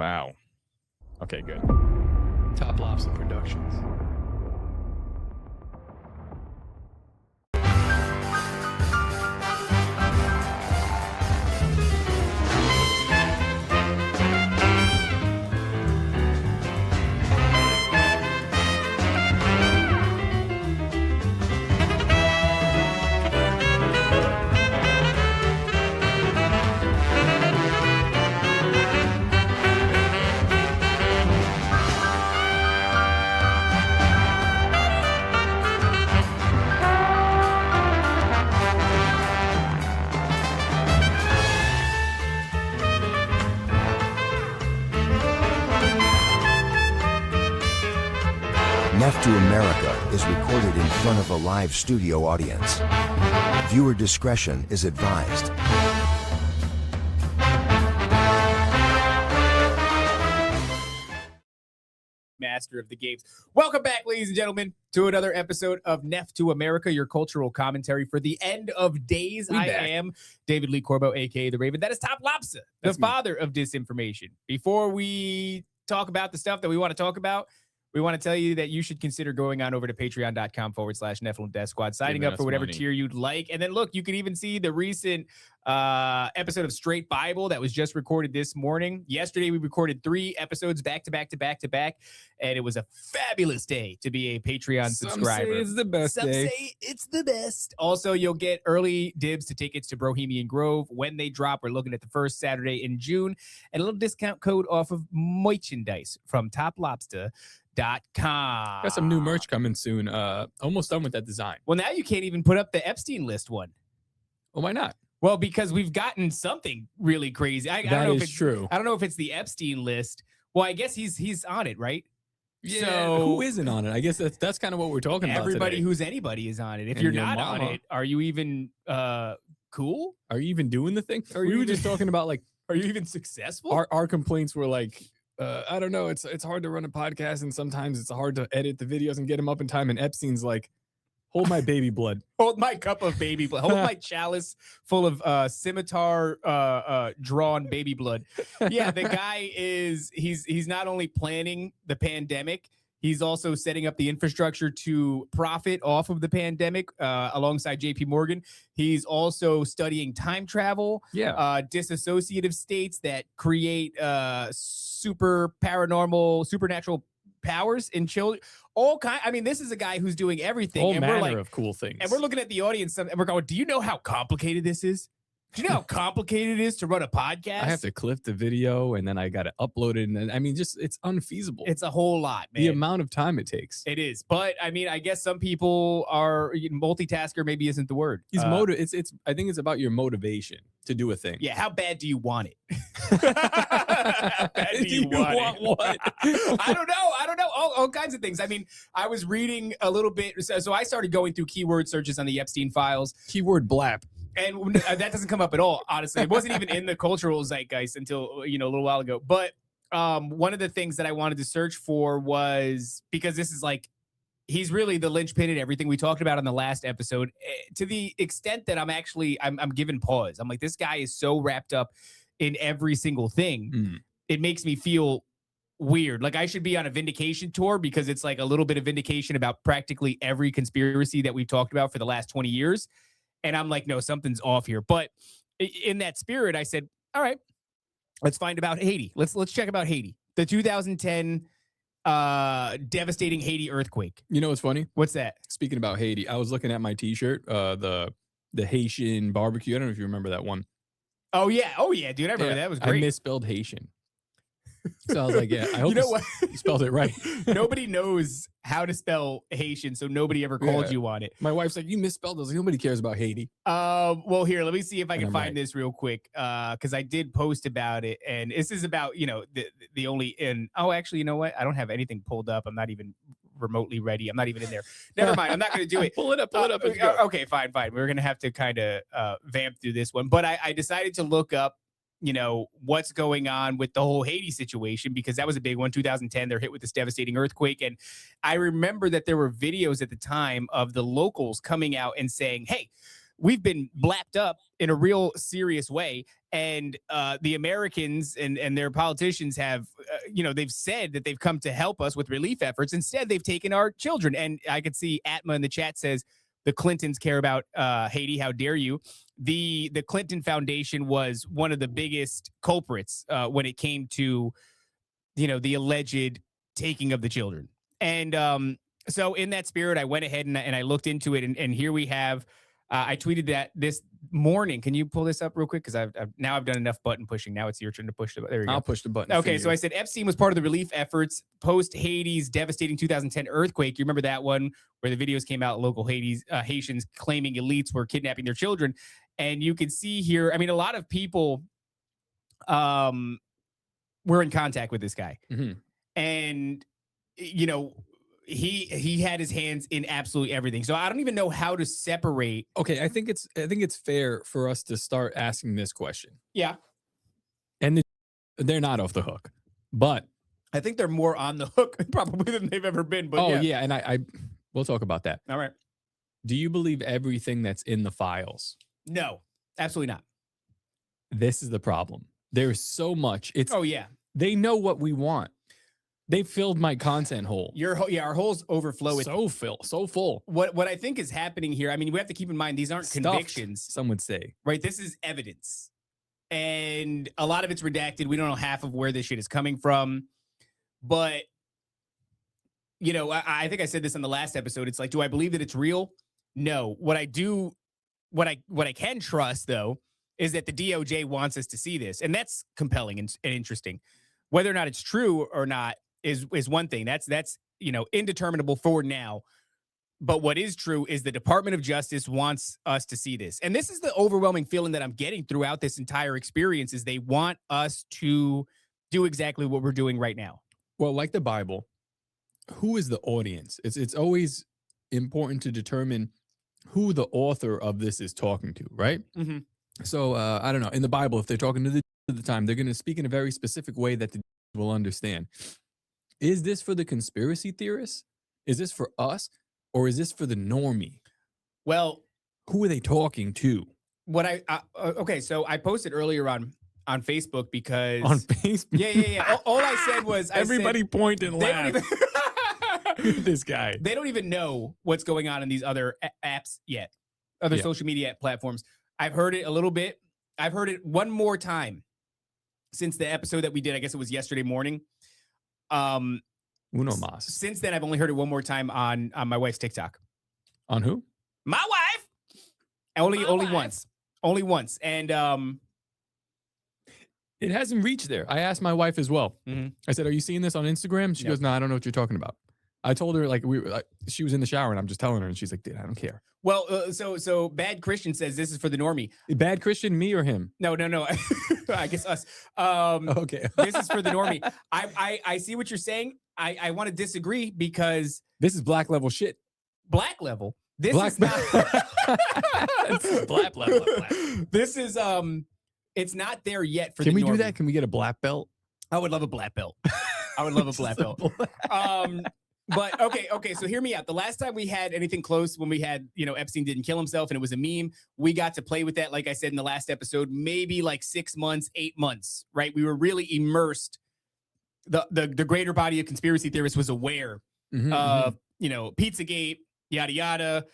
Wow. Okay, good. Top Lobster Productions. Neph to America is recorded in front of a live studio audience. Viewer discretion is advised. Master of the games. Welcome back, ladies and gentlemen, to another episode of Neph to America, your cultural commentary for the end of days. I am David Lee Corbo, aka The Raven. That is Top Lobster, the father of disinformation. Before we talk about the stuff that we want to talk about, we want to tell you that you should consider going on over to patreon.com/Nephilim Death Squad, signing up for whatever tier you'd like. And then look, you can even see the recent episode of Straight Bible that was just recorded this morning. Yesterday, we recorded 3 episodes back to back to back to back. And it was a fabulous day to be a Patreon subscriber. Say it's the best Some day. say it's the best. Also, you'll get early dibs to tickets to Bohemian Grove when they drop. We're looking at the first Saturday in June. And a little discount code off of merchandise from toplobster.com. Got some new merch coming soon. Almost done with that design. Well, now you can't even put up the Epstein list one. Well, why not? Well, because we've gotten something really crazy. I don't know if it's true. I don't know if it's the Epstein list. Well, I guess he's on it, right? Yeah, so who isn't on it? I guess that's kind of what we're talking about. Everybody today. who's anybody is on it. If And you're your not mama. on it, are you even cool? Are you even doing the thing? Or we were just talking about like, are you even successful? Our complaints were like, I don't know. It's hard to run a podcast, and sometimes it's hard to edit the videos and get them up in time. And Epstein's like, hold my baby blood. Hold my cup of baby blood. Hold my chalice full of scimitar drawn baby blood. Yeah, the guy he's not only planning the pandemic, he's also setting up the infrastructure to profit off of the pandemic alongside JP Morgan. He's also studying time travel, disassociative states that create supernatural powers in children. All kind. I mean, this is a guy who's doing everything. All and manner we're like, of cool things. And we're looking at the audience and we're going, do you know how complicated this is? Do you know how complicated it is to run a podcast? I have to clip the video and then I got to upload it. And then, I mean, just it's unfeasible. It's a whole lot, man. The amount of time it takes. It is. But I mean, I guess some people are multitasker. Maybe isn't the word. He's It's. I think it's about your motivation to do a thing. Yeah. How bad do you want it? How bad do you want what? I don't know. All kinds of things. I mean, I was reading a little bit. So I started going through keyword searches on the Epstein files. Keyword blap. And that doesn't come up at all, honestly. It wasn't even in the cultural zeitgeist until, a little while ago. But one of the things that I wanted to search for was, because this is like, he's really the linchpin in everything we talked about on the last episode, to the extent that I'm giving pause. I'm like, this guy is so wrapped up in every single thing. It makes me feel weird. Like I should be on a Vindication tour, because it's like a little bit of vindication about practically every conspiracy that we've talked about for the last 20 years. And I'm like, no, something's off here. But in that spirit, I said, all right, let's find about Haiti. Let's check about Haiti. The 2010 devastating Haiti earthquake. You know what's funny? What's that? Speaking about Haiti, I was looking at my T-shirt, the Haitian barbecue. I don't know if you remember that one. Oh yeah, dude, I remember that. Was great. I misspelled Haitian. So I was like, yeah, I hope you spelled it right. Nobody knows how to spell Haitian, so nobody ever called you on it. My wife's like, you misspelled this. Nobody cares about Haiti. Well, here, let me see if I can find this real quick, because I did post about it, and this is about, the only in. Oh, actually, you know what? I don't have anything pulled up. I'm not even remotely ready. I'm not even in there. Never mind. I'm not going to do it. Pull it up. Okay, fine. We're going to have to kind of vamp through this one, but I decided to look up what's going on with the whole Haiti situation, because that was a big one. 2010, they're hit with this devastating earthquake. And I remember that there were videos at the time of the locals coming out and saying, hey, we've been blapped up in a real serious way. And the Americans and their politicians have they've said that they've come to help us with relief efforts. Instead, they've taken our children. And I could see Atma in the chat says the Clintons care about Haiti. How dare you? The Clinton Foundation was one of the biggest culprits when it came to, the alleged taking of the children. And so in that spirit, I went ahead and I looked into it. And here we have, I tweeted that this morning. Can you pull this up real quick? Because I've done enough button pushing. Now it's your turn to push the button. There you go. I'll push the button. Okay, so I said Epstein was part of the relief efforts post Haiti's devastating 2010 earthquake. You remember that one where the videos came out, local Haitians claiming elites were kidnapping their children. And you can see here, I mean, a lot of people were in contact with this guy. Mm-hmm. And, he had his hands in absolutely everything. So I don't even know how to separate. Okay, I think it's fair for us to start asking this question. Yeah. And they're not off the hook, but I think they're more on the hook probably than they've ever been. But yeah, and I we'll talk about that. All right. Do you believe everything that's in the files? No, absolutely not. This is the problem. There's so much. They know what we want. They filled my content hole. Our holes overflow. So full. What I think is happening here, I mean, we have to keep in mind, these aren't Stuffed, convictions. some would say. Right? This is evidence. And a lot of it's redacted. We don't know half of where this shit is coming from. But, I think I said this in the last episode. It's like, do I believe that it's real? No. What I can trust, though, is that the DOJ wants us to see this. And that's compelling and interesting. Whether or not it's true or not is one thing. That's indeterminable for now. But what is true is the Department of Justice wants us to see this. And this is the overwhelming feeling that I'm getting throughout this entire experience is they want us to do exactly what we're doing right now. Well, like the Bible, who is the audience? It's always important to determine who the author of this is talking to, right? Mm-hmm. So I don't know. In the Bible, if they're talking to the time, they're going to speak in a very specific way that the will understand. Is this for the conspiracy theorists? Is this for us? Or is this for the normie? Well, who are they talking to? Okay, so I posted earlier on Facebook because on Facebook. Yeah. All I said was everybody point and laugh. This guy. They don't even know what's going on in these other apps yet, other social media platforms. I've heard it a little bit. I've heard it one more time since the episode that we did. I guess it was yesterday morning. Uno mas. Since then, I've only heard it one more time on my wife's TikTok. On who? My wife. Only once. And it hasn't reached there. I asked my wife as well. Mm-hmm. I said, "Are you seeing this on Instagram?" She goes, "No, I don't know what you're talking about." I told her she was in the shower and I'm just telling her, and she's like, "Dude, I don't care." Well, so Bad Christian says this is for the normie. Bad Christian, me or him? No. I guess us. Okay. This is for the normie. I see what you're saying. I want to disagree because this is black level shit. Black level. This black is not black level. This is it's not there yet for Can the we normie. do that? Can we get a black belt? I would love a black belt. I would love a black belt. But okay. So hear me out. The last time we had anything close, when we had, Epstein didn't kill himself and it was a meme, we got to play with that. Like I said in the last episode, maybe like 6 months, 8 months, right? We were really immersed. The greater body of conspiracy theorists was aware of, Pizzagate, yada, yada.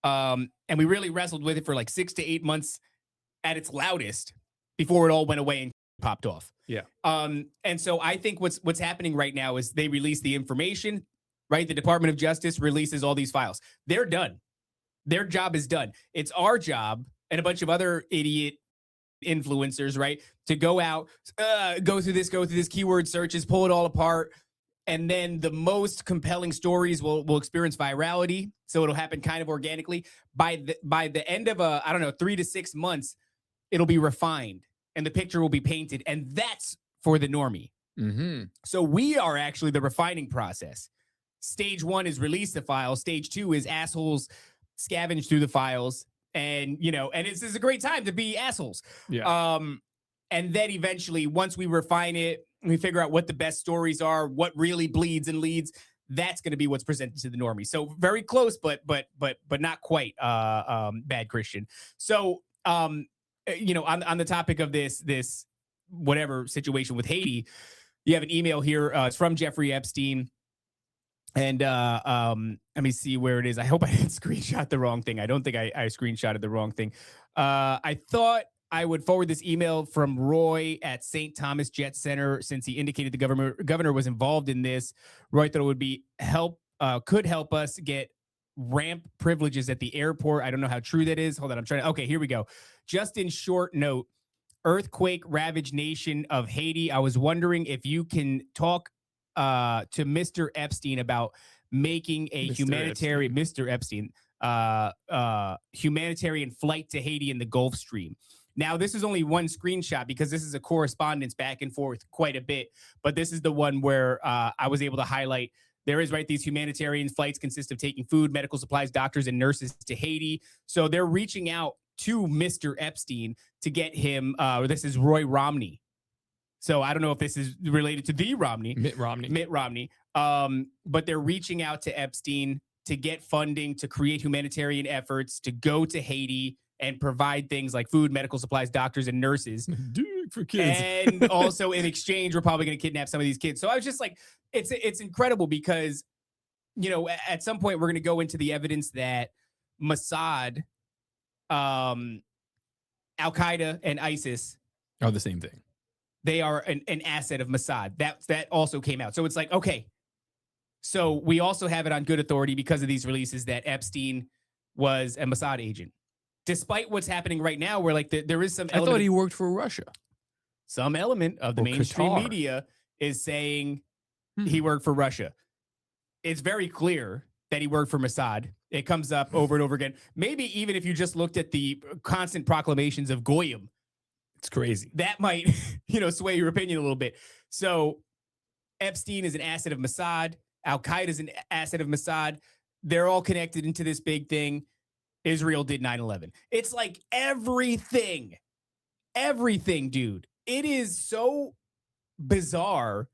And we really wrestled with it for like 6 to 8 months at its loudest before it all went away and popped off. Yeah. And so I think what's happening right now is they release the information. Right? The Department of Justice releases all these files. They're done. Their job is done. It's our job and a bunch of other idiot influencers, right? To go out, go through this keyword searches, pull it all apart. And then the most compelling stories will experience virality. So it'll happen kind of organically. By the end of 3 to 6 months, it'll be refined and the picture will be painted. And that's for the normie. Mm-hmm. So we are actually the refining process. Stage 1 is release the files. Stage 2 is assholes scavenge through the files. And, and this is a great time to be assholes. Yeah. And then eventually, once we refine it, we figure out what the best stories are, what really bleeds and leads, that's going to be what's presented to the normie. So very close, but not quite Bad Christian. So, on the topic of this whatever situation with Haiti, You have an email here. It's from Jeffrey Epstein. And let me see where it is. I hope I didn't screenshot the wrong thing. I don't think I screenshotted the wrong thing. I thought I would forward this email from Roy at St. Thomas Jet Center, since he indicated the governor was involved in this. Roy thought it would be could help us get ramp privileges at the airport. I don't know how true that is. Hold on, I'm trying to. Okay, here we go. Just in short note, earthquake ravaged nation of Haiti. I was wondering if you can talk to Mr. Epstein about making a humanitarian humanitarian flight to Haiti in the Gulf Stream. Now, this is only one screenshot because this is a correspondence back and forth quite a bit, but this is the one where I was able to highlight. There is, right, these humanitarian flights consist of taking food, medical supplies, doctors, and nurses to Haiti. So they're reaching out to Mr. Epstein to get him. This is Roy Romney. So I don't know if this is related to the Romney. Mitt Romney. But they're reaching out to Epstein to get funding to create humanitarian efforts to go to Haiti and provide things like food, medical supplies, doctors, and nurses. Dude, for kids. And also in exchange, we're probably going to kidnap some of these kids. So I was just like, it's incredible because, you know, at some point we're going to go into the evidence that Mossad, Al-Qaeda, and ISIS are the same thing. They are an asset of Mossad. That also came out. So it's like, okay. So we also have it on good authority because of these releases that Epstein was a Mossad agent. Despite what's happening right now, where like there is some I thought he worked for Russia. Some element of the mainstream Qatar. media is saying he worked for Russia. It's very clear that he worked for Mossad. It comes up over and over again. Maybe even if you just looked at the constant proclamations of Goyim, it's crazy. that might, sway your opinion a little bit. So Epstein is an asset of Mossad. Al-Qaeda is an asset of Mossad. They're all connected into this big thing. Israel did 9/11. It's like everything, dude. It is so bizarre.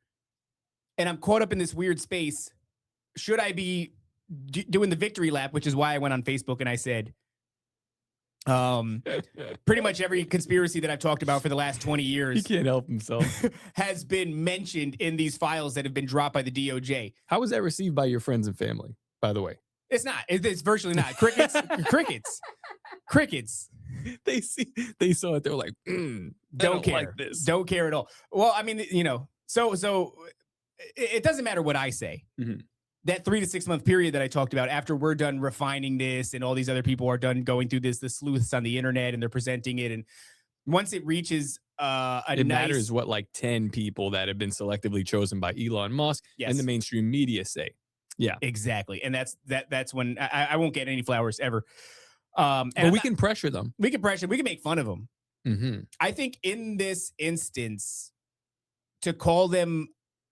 And I'm caught up in this weird space. Should I be doing the victory lap, which is why I went on Facebook and I said, pretty much every conspiracy that I've talked about for the last 20 years He can't help himself. has been mentioned in these files that have been dropped by the DOJ. How was that received by your friends and family, by the way? It's not. It's virtually not. Crickets. They saw it. They were like, Don't care. like this. Don't care at all. Well, I mean, so it doesn't matter what I say. Mhm. That 3 to 6 month period that I talked about, after we're done refining this and all these other people are done going through the sleuths on the internet and they're presenting it, and once it reaches It matters what like 10 people that have been selectively chosen by Elon Musk and the mainstream media say. Yeah, exactly. And that's when I won't get any flowers ever. but we can pressure them. We can make fun of them. Mm-hmm. I think in this instance, to call them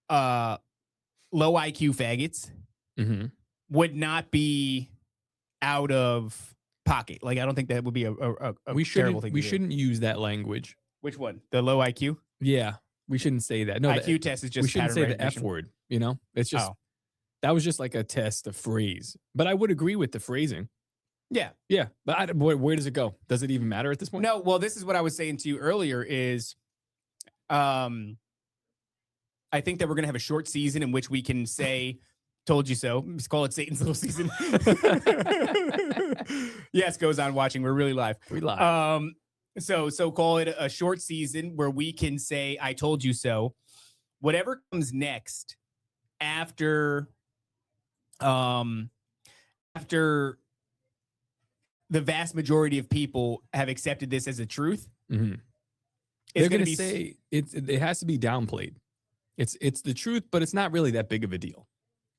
low IQ faggots Mm-hmm. would not be out of pocket. Like, I don't think that would be a terrible thing. We shouldn't use that language. Which one? The low IQ? Yeah, we shouldn't say that. No, IQ test is just we shouldn't say pattern the F recognition. word. It's just that was just like a test, a phrase. But I would agree with the phrasing. Yeah. Yeah, but where does it go? Does it even matter at this point? No, well, this is what I was saying to you earlier is I think that we're going to have a short season in which we can say, told you so. Let's call it Satan's little season. Yes, goes on watching. We're really live. We live. So call it a short season where we can say, I told you so. Whatever comes next after the vast majority of people have accepted this as a truth. Mm-hmm. They're going to say it has to be downplayed. It's the truth, but it's not really that big of a deal.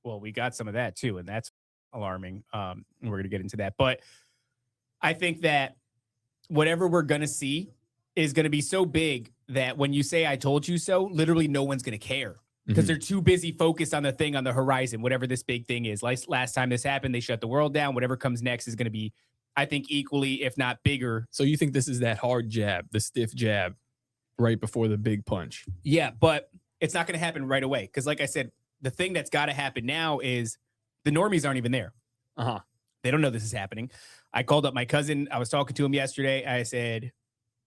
Well, we got some of that too, and that's alarming. And we're going to get into that. But I think that whatever we're going to see is going to be so big that when you say I told you so, literally no one's going to care because they're too busy focused on the thing on the horizon, whatever this big thing is. Last time this happened, they shut the world down. Whatever comes next is going to be, I think, equally, if not bigger. So you think this is that hard jab, the stiff jab right before the big punch? Yeah, but it's not going to happen right away. Because like I said, the thing that's got to happen now is the normies aren't even there. Uh-huh. They don't know this is happening. I called up my cousin. I was talking to him yesterday. I said,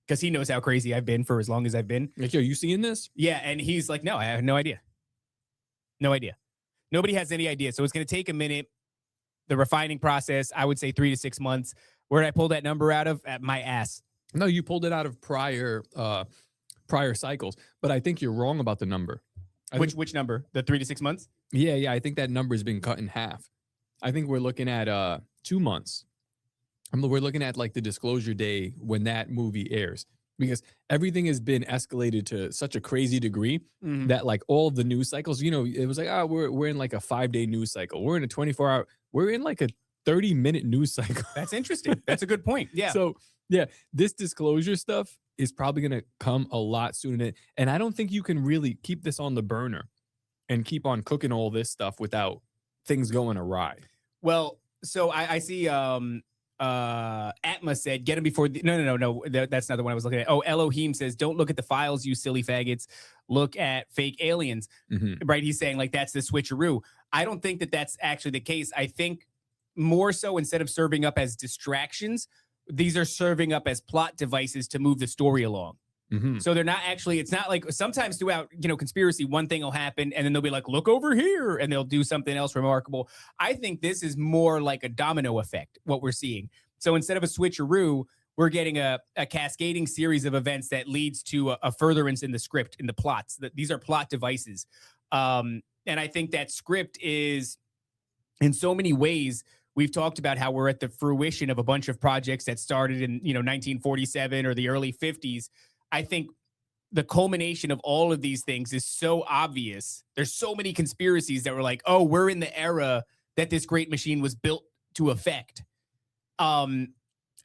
because he knows how crazy I've been for as long as I've been. Like, yo, you seeing this? Yeah, and he's like, no, I have no idea. No idea. Nobody has any idea. So it's going to take a minute. The refining process, I would say 3 to 6 months. Where did I pull that number out of? At my ass. No, you pulled it out of prior cycles, but I think you're wrong about the number. Which number? The 3 to 6 months? Yeah, I think that number has been cut in half. I think we're looking at 2 months. We're looking at like the disclosure day when that movie airs, because everything has been escalated to such a crazy degree that like all the news cycles, you know, it was like, oh, we're in like a 5-day news cycle. We're in a 24-hour, we're in like a 30-minute news cycle. That's interesting. That's a good point. Yeah. So yeah, this disclosure stuff is probably going to come a lot sooner. And I don't think you can really keep this on the burner and keep on cooking all this stuff without things going awry. Well, so I see Atma said, get him before no. That's not the one I was looking at. Oh, Elohim says, don't look at the files, you silly faggots. Look at fake aliens. Right? He's saying like that's the switcheroo. I don't think that that's actually the case. I think more so, instead of serving up as distractions, these are serving up as plot devices to move the story along. So they're not actually, it's not like sometimes throughout, you know, conspiracy, one thing will happen and then they'll be like, look over here, and they'll do something else remarkable. I think this is more like a domino effect, what we're seeing. So instead of a switcheroo, we're getting a cascading series of events that leads to a furtherance in the script, in the plots. These are plot devices. And I think that script is, in so many ways, we've talked about how we're at the fruition of a bunch of projects that started in, you know, 1947 or the early 50s. I think the culmination of all of these things is so obvious. There's so many conspiracies that were like, oh, we're in the era that this great machine was built to affect. And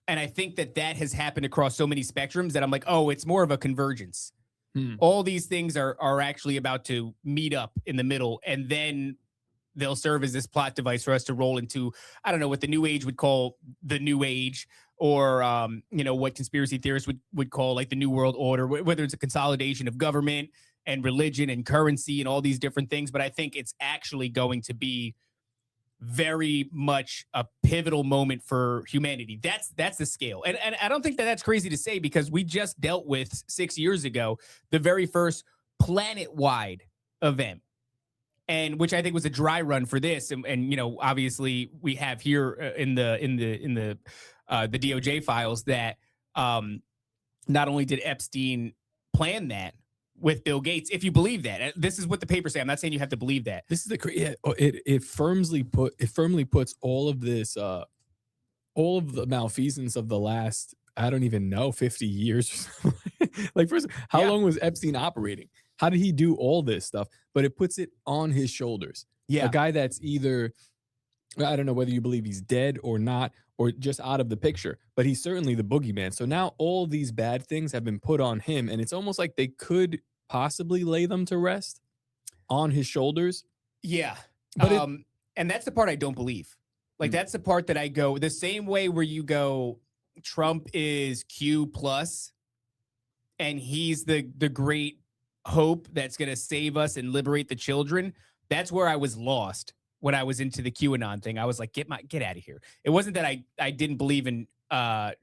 I think that has happened across so many spectrums that I'm like, oh, it's more of a convergence. All these things are actually about to meet up in the middle, and then they'll serve as this plot device for us to roll into, I don't know, what the new age would call the new age, or, you know, what conspiracy theorists would call like the new world order, whether it's a consolidation of government and religion and currency and all these different things. But I think it's actually going to be very much a pivotal moment for humanity. That's the scale. And I don't think that's crazy to say, because we just dealt with 6 years ago, the very first planet-wide event, and which I think was a dry run for this. And you know, obviously we have here in the DOJ files that not only did Epstein plan that with Bill Gates, if you believe that. This is what the papers say. I'm not saying you have to believe that. This is it firmly puts all of this all of the malfeasance of the last, I don't even know, 50 years or something. Like, first, how long was Epstein operating? How did he do all this stuff? But it puts it on his shoulders. Yeah. A guy that's either, I don't know whether you believe he's dead or not, or just out of the picture, but he's certainly the boogeyman. So now all these bad things have been put on him, and it's almost like they could possibly lay them to rest on his shoulders. Yeah. But and that's the part I don't believe. Like, that's the part that I go the same way where you go, Trump is Q plus, and he's the great hope that's going to save us and liberate the children. That's where I was lost when I was into the QAnon thing. I was like, get out of here. It wasn't that I didn't believe in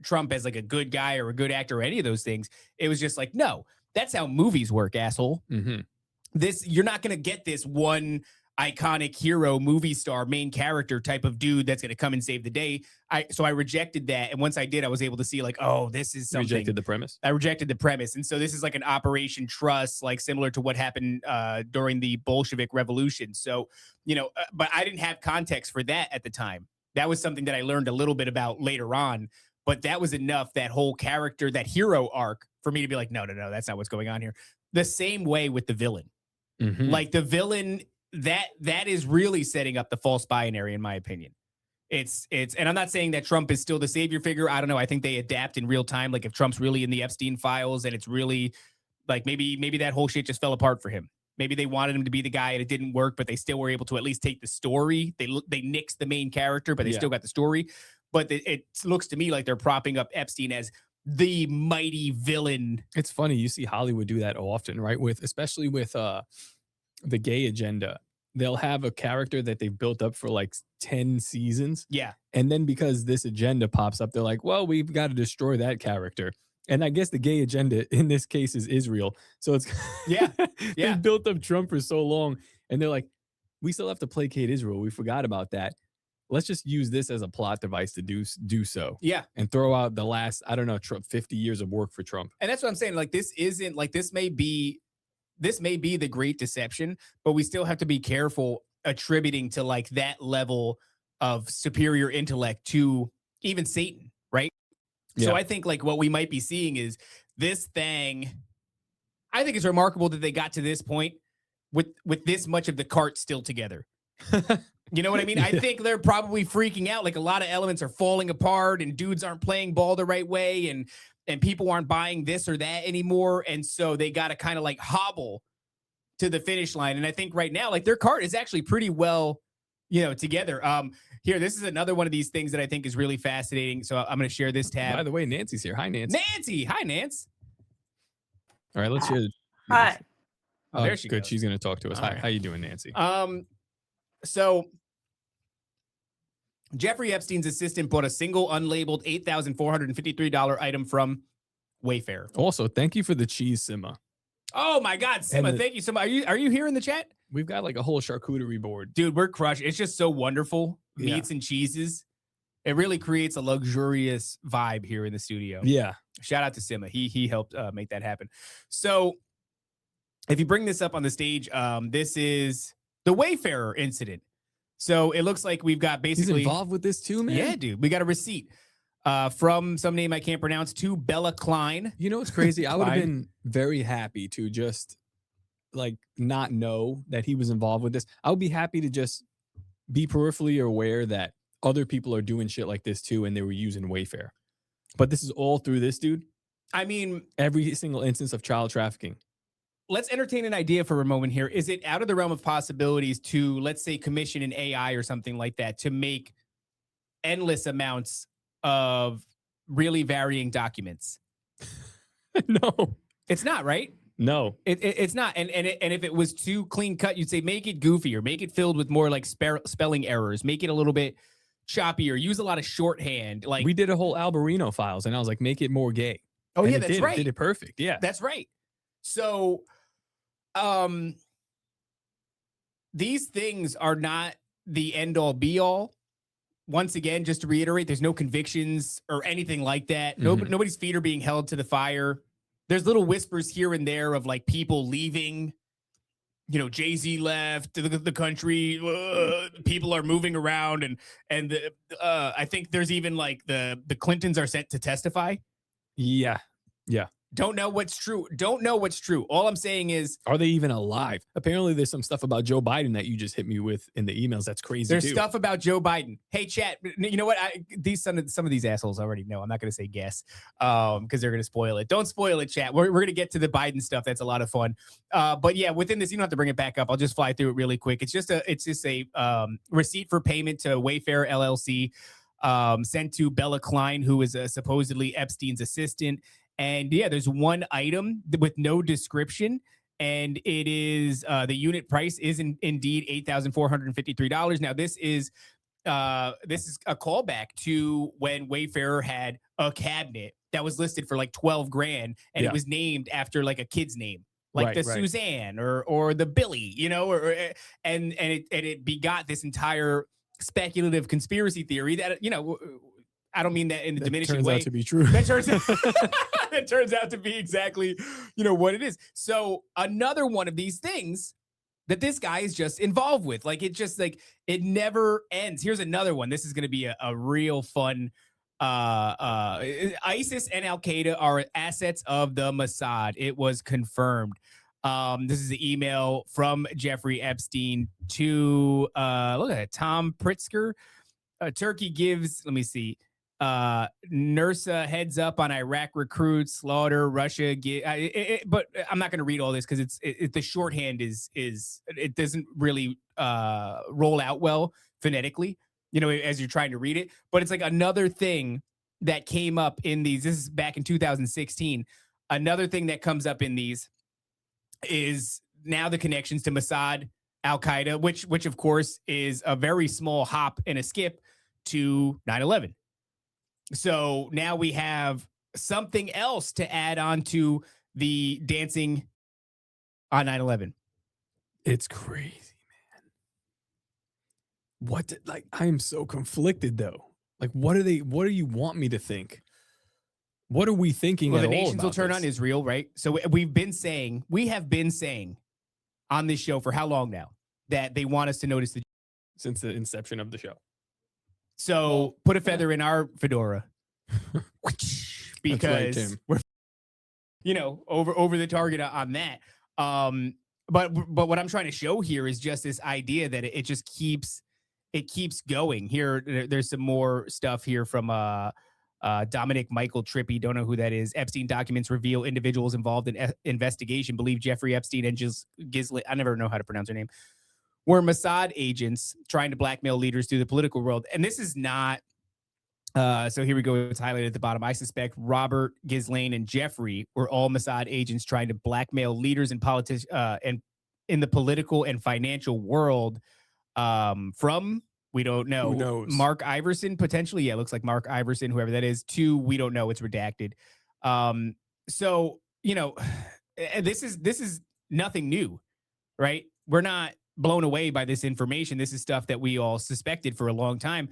Trump as like a good guy or a good actor or any of those things. It was just like, no, that's how movies work, asshole. You're not going to get this one iconic hero, movie star, main character type of dude that's going to come and save the day. So I rejected that. And once I did, I was able to see like, oh, this is something. Rejected the premise. I rejected the premise. And so this is like an Operation Trust, like similar to what happened during the Bolshevik Revolution. So, you know, but I didn't have context for that at the time. That was something that I learned a little bit about later on. But that was enough, that whole character, that hero arc, for me to be like, no, that's not what's going on here. The same way with the villain. Like the villain, that is really setting up the false binary, in my opinion. It's and I'm not saying that Trump is still the savior figure. I don't know. I think they adapt in real time. Like if Trump's really in the Epstein files and it's really like maybe that whole shit just fell apart for him. Maybe they wanted him to be the guy and it didn't work, but they still were able to at least take the story. They nixed the main character, but they still got the story. But it looks to me like they're propping up Epstein as the mighty villain. It's funny. You see Hollywood do that often, right? Especially with the gay agenda. They'll have a character that they've built up for like 10 seasons. Yeah. And then because this agenda pops up, they're like, well, we've got to destroy that character. And I guess the gay agenda in this case is Israel. So it's Yeah, yeah. they built up Trump for so long, and they're like, we still have to placate Israel. We forgot about that. Let's just use this as a plot device to do so. Yeah. And throw out the last, I don't know, Trump 50 years of work for Trump. And that's what I'm saying. Like, this isn't like, this may be the great deception, but we still have to be careful attributing to like that level of superior intellect to even Satan, right? Yeah. So I think like what we might be seeing is this thing. I think it's remarkable that they got to this point with this much of the cart still together. You know what I mean? I think they're probably freaking out. Like, a lot of elements are falling apart and dudes aren't playing ball the right way, and people aren't buying this or that anymore. And so they got to kind of like hobble to the finish line. And I think right now, like, their cart is actually pretty well, together. Here, this is another one of these things that I think is really fascinating. So I'm going to share this tab. By the way, Nancy's here. Hi, Nancy. Nancy. Hi, Nance. All right, let's hear. Hi. Oh, there she good. goes. She's going to talk to us. All Hi, right. how you doing, Nancy? So Jeffrey Epstein's assistant bought a single unlabeled $8,453 item from Wayfair. Also, thank you for the cheese, Sima. Oh my God, Sima, thank you so much. Are you here in the chat? We've got like a whole charcuterie board. Dude, we're crushed. It's just so wonderful. Yeah. Meats and cheeses. It really creates a luxurious vibe here in the studio. Yeah. Shout out to Sima. He helped make that happen. So if you bring this up on the stage, this is the Wayfarer incident. So it looks like we've got basically... He's involved with this too, man? Yeah, dude. We got a receipt from some name I can't pronounce to Bella Klein. You know what's crazy? I would have Klein. been very happy to just like not know that he was involved with this. I would be happy to just be peripherally aware that other people are doing shit like this too, and they were using Wayfair. But this is all through this dude. I mean, Every single instance of child trafficking. let's entertain an idea for a moment here. Is it out of the realm of possibilities to, let's say, commission an AI or something like that to make endless amounts of really varying documents? No. It's not, right? No. It's not. And if it was too clean cut, you'd say make it goofier, make it filled with more like spelling errors, make it a little bit choppier, use a lot of shorthand. Like, We did a whole Alberino files, and I was like, make it more gay. oh And yeah, it that's did. right. It did it perfect. Yeah. That's right. So, these things are not the end all be all. Once again, just to reiterate, there's no convictions or anything like that. Nobody's feet are being held to the fire. There's little whispers here and there of like people leaving. You know, Jay-Z left the country. People are moving around, and I think there's even like the Clintons are sent to testify. Yeah. Yeah. Don't know what's true. Don't know what's true. All I'm saying is Are they even alive? Apparently, there's some stuff about Joe Biden that you just hit me with in the emails. That's crazy. there's too. stuff about Joe Biden. Hey, chat. You know what? Some of these assholes already know. I'm not going to say guess because they're going to spoil it. Don't spoil it, chat. We're going to get to the Biden stuff. That's a lot of fun. But yeah, within this, you don't have to bring it back up. I'll just fly through it really quick. It's just a receipt for payment to Wayfair LLC sent to Bella Klein, who is supposedly Epstein's assistant. And yeah, there's one item with no description, and it is the unit price is indeed $8,453. Now, this is a callback to when Wayfarer had a cabinet that was listed for like 12 grand, and Yeah. it was named after like a kid's name, like Right, the right. Suzanne or the Billy, you know, and it begot this entire speculative conspiracy theory that, you know, I don't mean that in the That diminishing turns way. out to be true. That turns that turns out to be exactly, you know, what it is. So another one of these things that this guy is just involved with, like, it just like it never ends. Here's another one. This is going to be a real fun. ISIS and Al-Qaeda are assets of the Mossad. It was confirmed. This is an email from Jeffrey Epstein to look at it, Tom Pritzker. Turkey gives, let me see. NERSA heads up on Iraq recruits, slaughter, Russia. But I'm not going to read all this because the shorthand is it doesn't really roll out well phonetically, you know, as you're trying to read it. But it's like another thing that came up in these. This is back in 2016. Another thing that comes up in these is now the connections to Mossad, Al-Qaeda, which of course is a very small hop and a skip to 9/11. So now we have something else to add on to the dancing on 9/11. It's crazy, man. Like, I am so conflicted though. Like, what do you want me to think? What are we thinking Well, at the all nations will about turn this? on Israel, right? So we have been saying on this show for how long now that they want us to notice the. Since the inception of the show. So put a feather in our fedora because Tim. we're, over the target on that. But what I'm trying to show here is just this idea that it just keeps going. Here, there's some more stuff here from Dominic Michael Trippy. Don't know who that is. Epstein documents reveal individuals involved in investigation believe Jeffrey Epstein and Ghislaine, I never know how to pronounce her name, were Mossad agents trying to blackmail leaders through the political world. And this is not, so here we go. It's highlighted at the bottom. I suspect Robert, Ghislaine, and Jeffrey were all Mossad agents trying to blackmail leaders and politicians and in the political and financial world from, we don't know. Who knows? Mark Iverson, potentially. Yeah, it looks like Mark Iverson, whoever that is. To, we don't know. It's redacted. So, this is nothing new, right? We're not blown away by this information. This is stuff that we all suspected for a long time.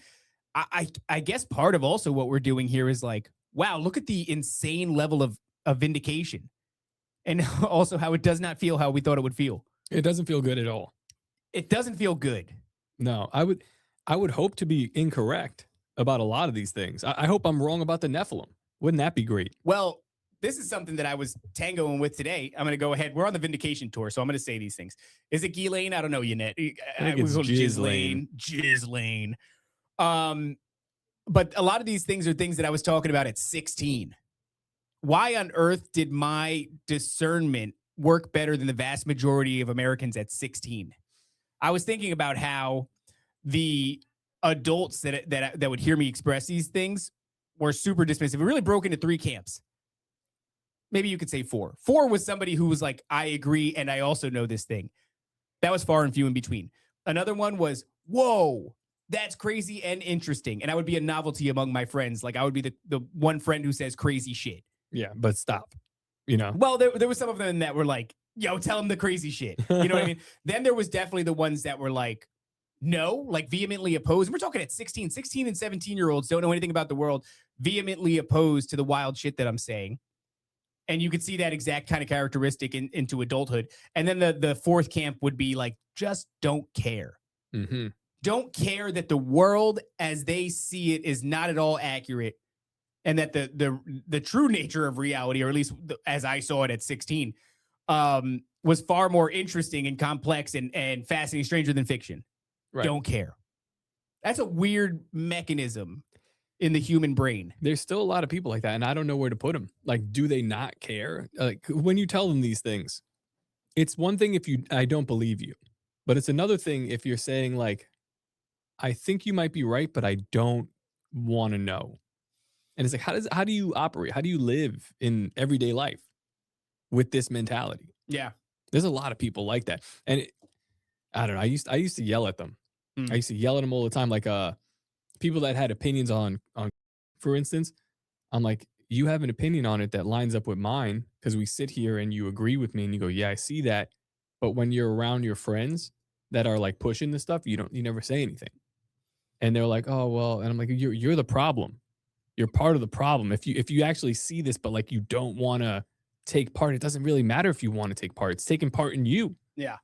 I guess part of also what we're doing here is like, wow, look at the insane level of vindication. And also how it does not feel how we thought it would feel. It doesn't feel good at all. It doesn't feel good. No, I would hope to be incorrect about a lot of these things. I hope I'm wrong about the Nephilim. Wouldn't that be great? Well, this is something that I was tangoing with today. I'm going to go ahead. We're on the Vindication tour, so I'm going to say these things. Is it Ghislaine? I don't know, Yannette. I think it's Ghislaine. Ghislaine. But a lot of these things are things that I was talking about at 16. Why on earth did my discernment work better than the vast majority of Americans at 16? I was thinking about how the adults that would hear me express these things were super dismissive. It really broke into 3 camps. Maybe you could say 4. 4 was somebody who was like, I agree, and I also know this thing. That was far and few in between. Another one was, whoa, that's crazy and interesting. And I would be a novelty among my friends. Like I would be the one friend who says crazy shit. Yeah, but stop. Well, there was some of them that were like, yo, tell them the crazy shit. You know what I mean? Then there was definitely the ones that were like, no, like vehemently opposed. And we're talking at 16 and 17-year-olds don't know anything about the world, vehemently opposed to the wild shit that I'm saying. And you could see that exact kind of characteristic into adulthood. And then the 4th camp would be like, just don't care. Mm-hmm. Don't care that the world as they see it is not at all accurate. And that the true nature of reality, or at least as I saw it at 16, was far more interesting and complex and fascinating, stranger than fiction. Right. Don't care. That's a weird mechanism in the human brain. There's still a lot of people like that, and I don't know where to put them. Like, do they not care? Like, when you tell them these things, it's one thing if I don't believe you, but it's another thing if you're saying like, I think you might be right, but I don't want to know. And it's like, how do you operate? How do you live in everyday life with this mentality? Yeah. There's a lot of people like that. And I don't know. I used to yell at them. I used to yell at them all the time. Like, people that had opinions on, for instance, I'm like, you have an opinion on it that lines up with mine because we sit here and you agree with me and you go, yeah, I see that. But when you're around your friends that are like pushing this stuff, you never say anything. And they're like, oh, well, and I'm like, you're the problem. You're part of the problem. If you actually see this, but like you don't want to take part, it doesn't really matter if you want to take part. It's taking part in you. Yeah.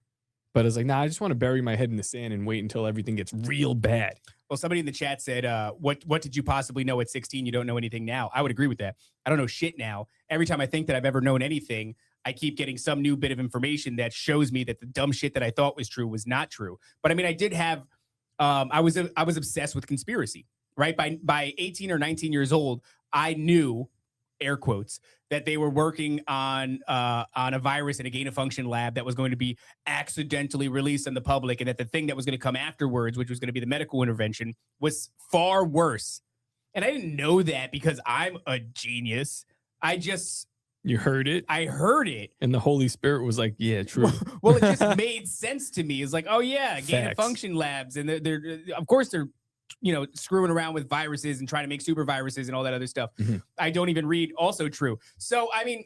But it's like, nah, I just want to bury my head in the sand and wait until everything gets real bad. Well, somebody in the chat said, what did you possibly know at 16? You don't know anything now. I would agree with that. I don't know shit now. Every time I think that I've ever known anything, I keep getting some new bit of information that shows me that the dumb shit that I thought was true was not true. But I mean, I did have, I was obsessed with conspiracy, right? By 18 or 19 years old, I knew, air quotes, that they were working on a virus in a gain-of-function lab that was going to be accidentally released on the public, and that the thing that was going to come afterwards, which was going to be the medical intervention, was far worse. And I didn't know that because I'm a genius. You heard it? I heard it. And the Holy Spirit was like, yeah, true. Well, it just made sense to me. It's like, oh yeah, gain-of-function labs. And they're of course they're screwing around with viruses and trying to make super viruses and all that other stuff. Mhm. I don't even read. Also true. So I mean,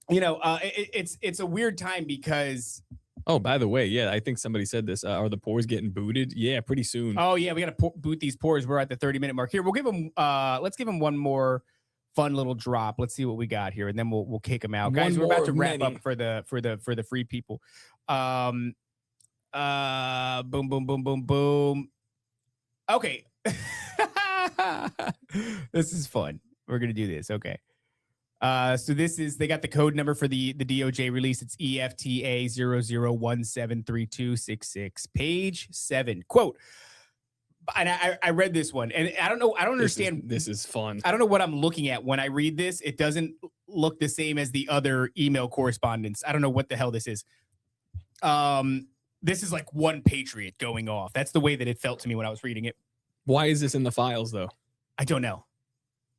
it's a weird time because. Oh, by the way, yeah, I think somebody said this. Are the pores getting booted? Yeah, pretty soon. Oh yeah, we got to boot these pores. We're at the 30-minute mark here. We'll give them. Let's give them one more fun little drop. Let's see what we got here, and then we'll kick them out, guys. We're about to wrap up for the free people. Boom, boom, boom, boom, boom. Okay, this is fun. We're gonna do this. Okay. So they got the code number for the DOJ release. It's EFTA 00173266, page 7. Quote, and I read this one, and I don't know. I don't understand. This is fun. I don't know what I'm looking at when I read this. It doesn't look the same as the other email correspondence. I don't know what the hell this is. This is like one patriot going off. That's the way that it felt to me when I was reading it. Why is this in the files, though? I don't know.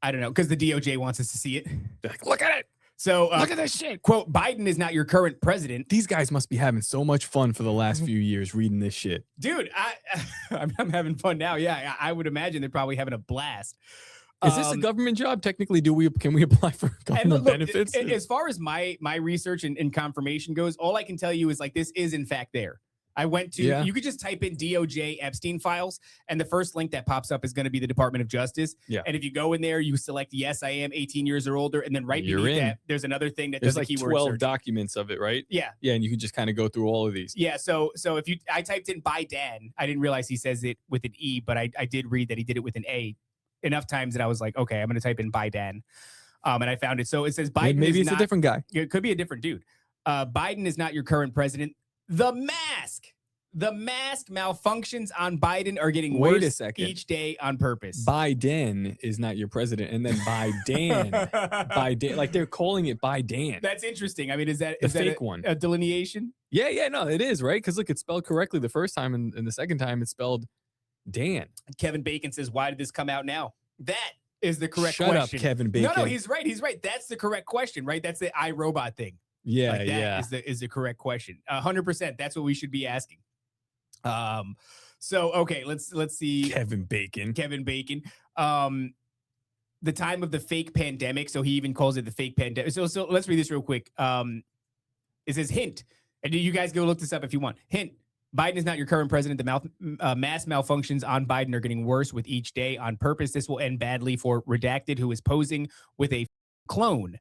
Because the DOJ wants us to see it. They're like, look at it. So look at this shit. Quote, Biden is not your current president. These guys must be having so much fun for the last few years reading this shit. Dude, I'm having fun now. Yeah, I would imagine they're probably having a blast. Is this a government job? Technically, can we apply for government benefits? As far as my research and confirmation goes, all I can tell you is like this is in fact there. I went to, you could just type in DOJ Epstein files, and the first link that pops up is going to be the Department of Justice. Yeah. And if you go in there, you select, yes, I am 18 years or older. And then right beneath that, there's another thing that does like a keyword 12 search. Documents of it, right? Yeah. Yeah. And you can just kind of go through all of these. Yeah. So if I typed in Biden, I didn't realize he says it with an E, but I did read that he did it with an A enough times that I was like, okay, I'm going to type in Biden. And I found it. So it says Biden. Maybe it's a different guy. It could be a different dude. Biden is not your current president. The mask malfunctions on Biden are getting worse each day on purpose. Biden is not your president. And then Biden, like they're calling it Biden. That's interesting. I mean, is that fake one? A delineation? Yeah, no, it is, right? Because look, it's spelled correctly the first time, and the second time it's spelled Dan. Kevin Bacon says, why did this come out now? That is the correct question. Shut up, Kevin Bacon. No, he's right. That's the correct question, right? That's the iRobot thing. Yeah, like that is the correct question. 100%. That's what we should be asking. So okay, let's see. Kevin Bacon. The time of the fake pandemic. So he even calls it the fake pandemic. So let's read this real quick. It says hint, and you guys go look this up if you want. Hint: Biden is not your current president. The mass malfunctions on Biden are getting worse with each day on purpose. This will end badly for Redacted, who is posing with a clone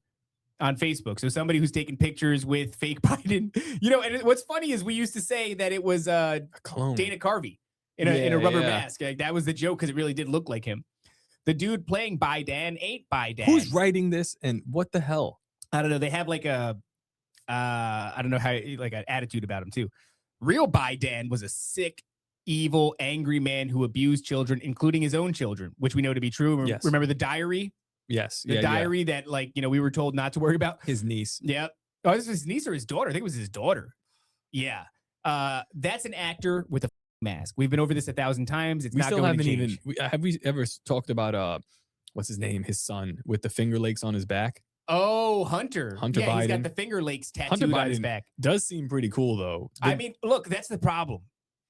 on Facebook. So somebody who's taking pictures with fake Biden, and what's funny is we used to say that it was a clone. Dana Carvey in a rubber mask. Like, that was the joke because it really did look like him. The dude playing Biden ain't Biden. Who's writing this and what the hell? I don't know. They have like I don't know how, like an attitude about him too. Real Biden was a sick, evil, angry man who abused children, including his own children, which we know to be true. Yes. Remember the diary? Yes. The diary that we were told not to worry about. His niece. Yeah. Oh, this was his niece or his daughter? I think it was his daughter. Yeah. That's an actor with a mask. We've been over this 1,000 times. It's not going to change. Have we ever talked about what's his name? His son with the Finger Lakes on his back. Oh, Hunter Biden. He's got the Finger Lakes tattooed on his back. Does seem pretty cool though. I mean, look, that's the problem,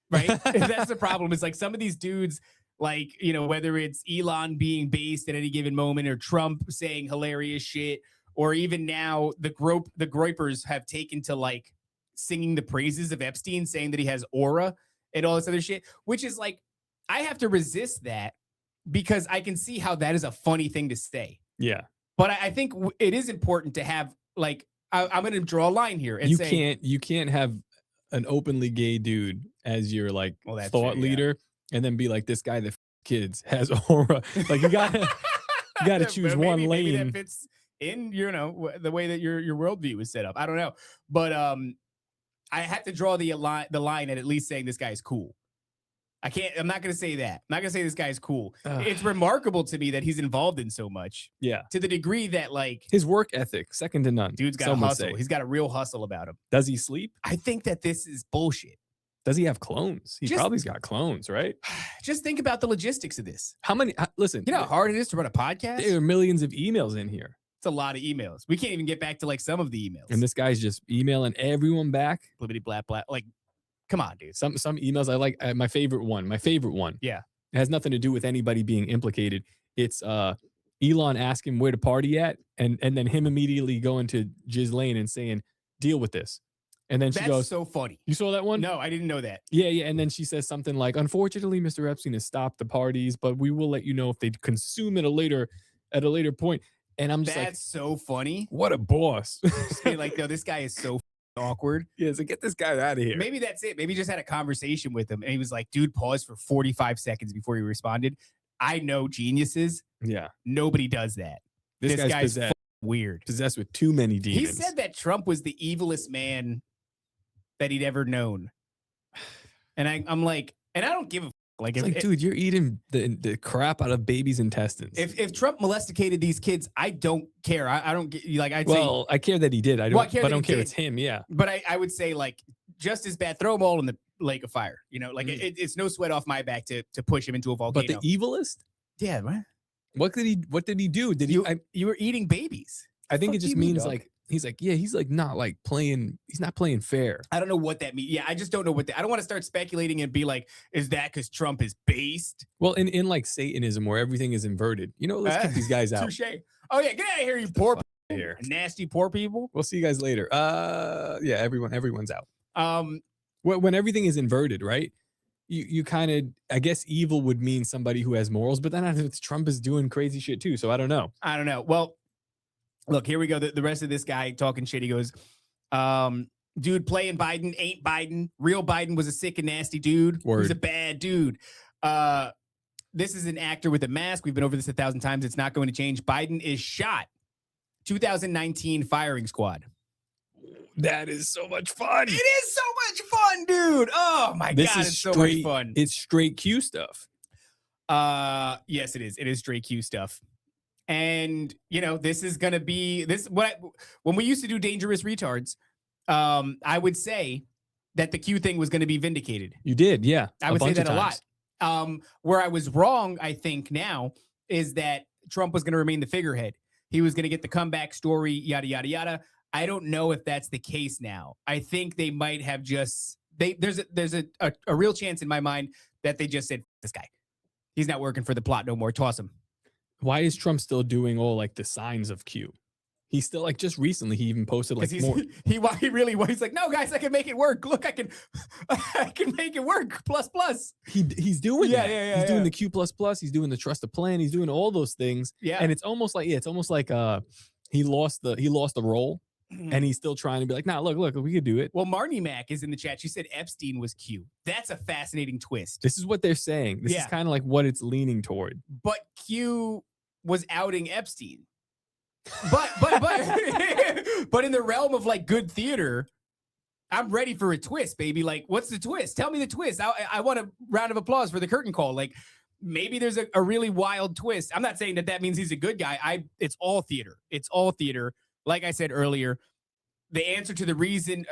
right? That's the problem. It's like some of these dudes, like, whether it's Elon being based at any given moment or Trump saying hilarious shit, or even now the groypers have taken to like singing the praises of Epstein, saying that he has aura and all this other shit, which is like, I have to resist that because I can see how that is a funny thing to say. Yeah. But I think it is important to have, like, I'm going to draw a line here and say you can't have an openly gay dude as your like thought leader and then be like, this guy that kids has aura. Like you gotta choose one lane. Maybe that fits in, the way that your worldview is set up. I don't know, but I have to draw the line at least saying this guy is cool. I'm not going to say that. I'm not going to say this guy's cool. It's remarkable to me that he's involved in so much. Yeah. To the degree that, like, his work ethic, second to none. Dude's got a hustle. He's got a real hustle about him. Does he sleep? I think that this is bullshit. Does he have clones? He probably's got clones, right? Just think about the logistics of this. How many? Listen. You know how hard it is to run a podcast? There are millions of emails in here. It's a lot of emails. We can't even get back to, like, some of the emails. And this guy's just emailing everyone back. Blibbity blah blah. Like, come on, dude. Some emails I like. My favorite one. Yeah. It has nothing to do with anybody being implicated. It's Elon asking where to party at, and then him immediately going to Ghislaine and saying, deal with this. And then she That's goes, so funny. you saw that one? No, I didn't know that. Yeah. And then she says something like, unfortunately, Mr. Epstein has stopped the parties, but we will let you know if they consume at a later point. And I'm just That's so funny. what a boss. Just being like, no, this guy is so awkward. Yeah, so get this guy out of here. Maybe that's it. Maybe he just had a conversation with him and he was like, dude, pause for 45 seconds before he responded. I know geniuses. Yeah. Nobody does that. This guy's possessed, weird. possessed with too many demons. He said that Trump was the evilest man that he'd ever known. And I'm like, and I don't give a like, it's like, dude, you're eating the crap out of babies' intestines. if Trump molesticated these kids, I don't care. I don't get like I'd say. Well, I care that he did. I don't. Well, I care but I that don't he care did. it's him. Yeah. But I would say like just as bad. Throw them all in the lake of fire. You know, like it's no sweat off my back to push him into a volcano. But the evilest? Yeah, right. What did he do? Did he? You were eating babies. I think Fuck it just you mean, means dog? like he's like, yeah, he's like not like playing. He's not playing fair. I don't know what that means. Yeah, I just don't know what I don't want to start speculating and be like, is that because Trump is based? Well, in like Satanism where everything is inverted. You know, let's kick these guys out. Touche. Oh yeah, get out of here, you poor people. Here. Nasty poor people. We'll see you guys later. Yeah, everyone's out. Um, When everything is inverted, right? You kind of, I guess evil would mean somebody who has morals, but then Trump is doing crazy shit too. So I don't know. Well, look, here we go. The rest of this guy talking shit. He goes, dude, playing Biden ain't Biden. Real Biden was a sick and nasty dude. He was a bad dude. This is an actor with a mask. We've been over this 1,000 times. It's not going to change. Biden is shot. 2019 firing squad. That is so much fun. It is so much fun, dude. Oh my God, it's so much fun. It's straight Q stuff. Yes, it is. It is straight Q stuff. And you know, this is gonna be when we used to do Dangerous Retards, I would say that the Q thing was gonna be vindicated. You did, yeah. I would say that a lot. Where I was wrong, I think now, is that Trump was gonna remain the figurehead. He was gonna get the comeback story, yada yada yada. I don't know if that's the case now. I think they might have just there's a real chance in my mind that they just said, this guy, he's not working for the plot no more. Toss him. Why is Trump still doing all like the signs of Q? He's still like just recently he even posted like more. He really he's like, no guys, I can make it work. Look, I can make it work. Plus. He's doing that. Yeah. He's doing the Q++. He's doing the trust the plan. He's doing all those things. Yeah. And it's almost like he lost the role. And he's still trying to be like, nah, look, we could do it. Well, Marnie Mac is in the chat. She said Epstein was Q. That's a fascinating twist. This is what they're saying. This is kind of like what it's leaning toward. But Q was outing Epstein. But but in the realm of like good theater, I'm ready for a twist, baby. Like, what's the twist? Tell me the twist. I want a round of applause for the curtain call. Like, maybe there's a really wild twist. I'm not saying that means he's a good guy. It's all theater. It's all theater. Like I said earlier, the answer to the reason,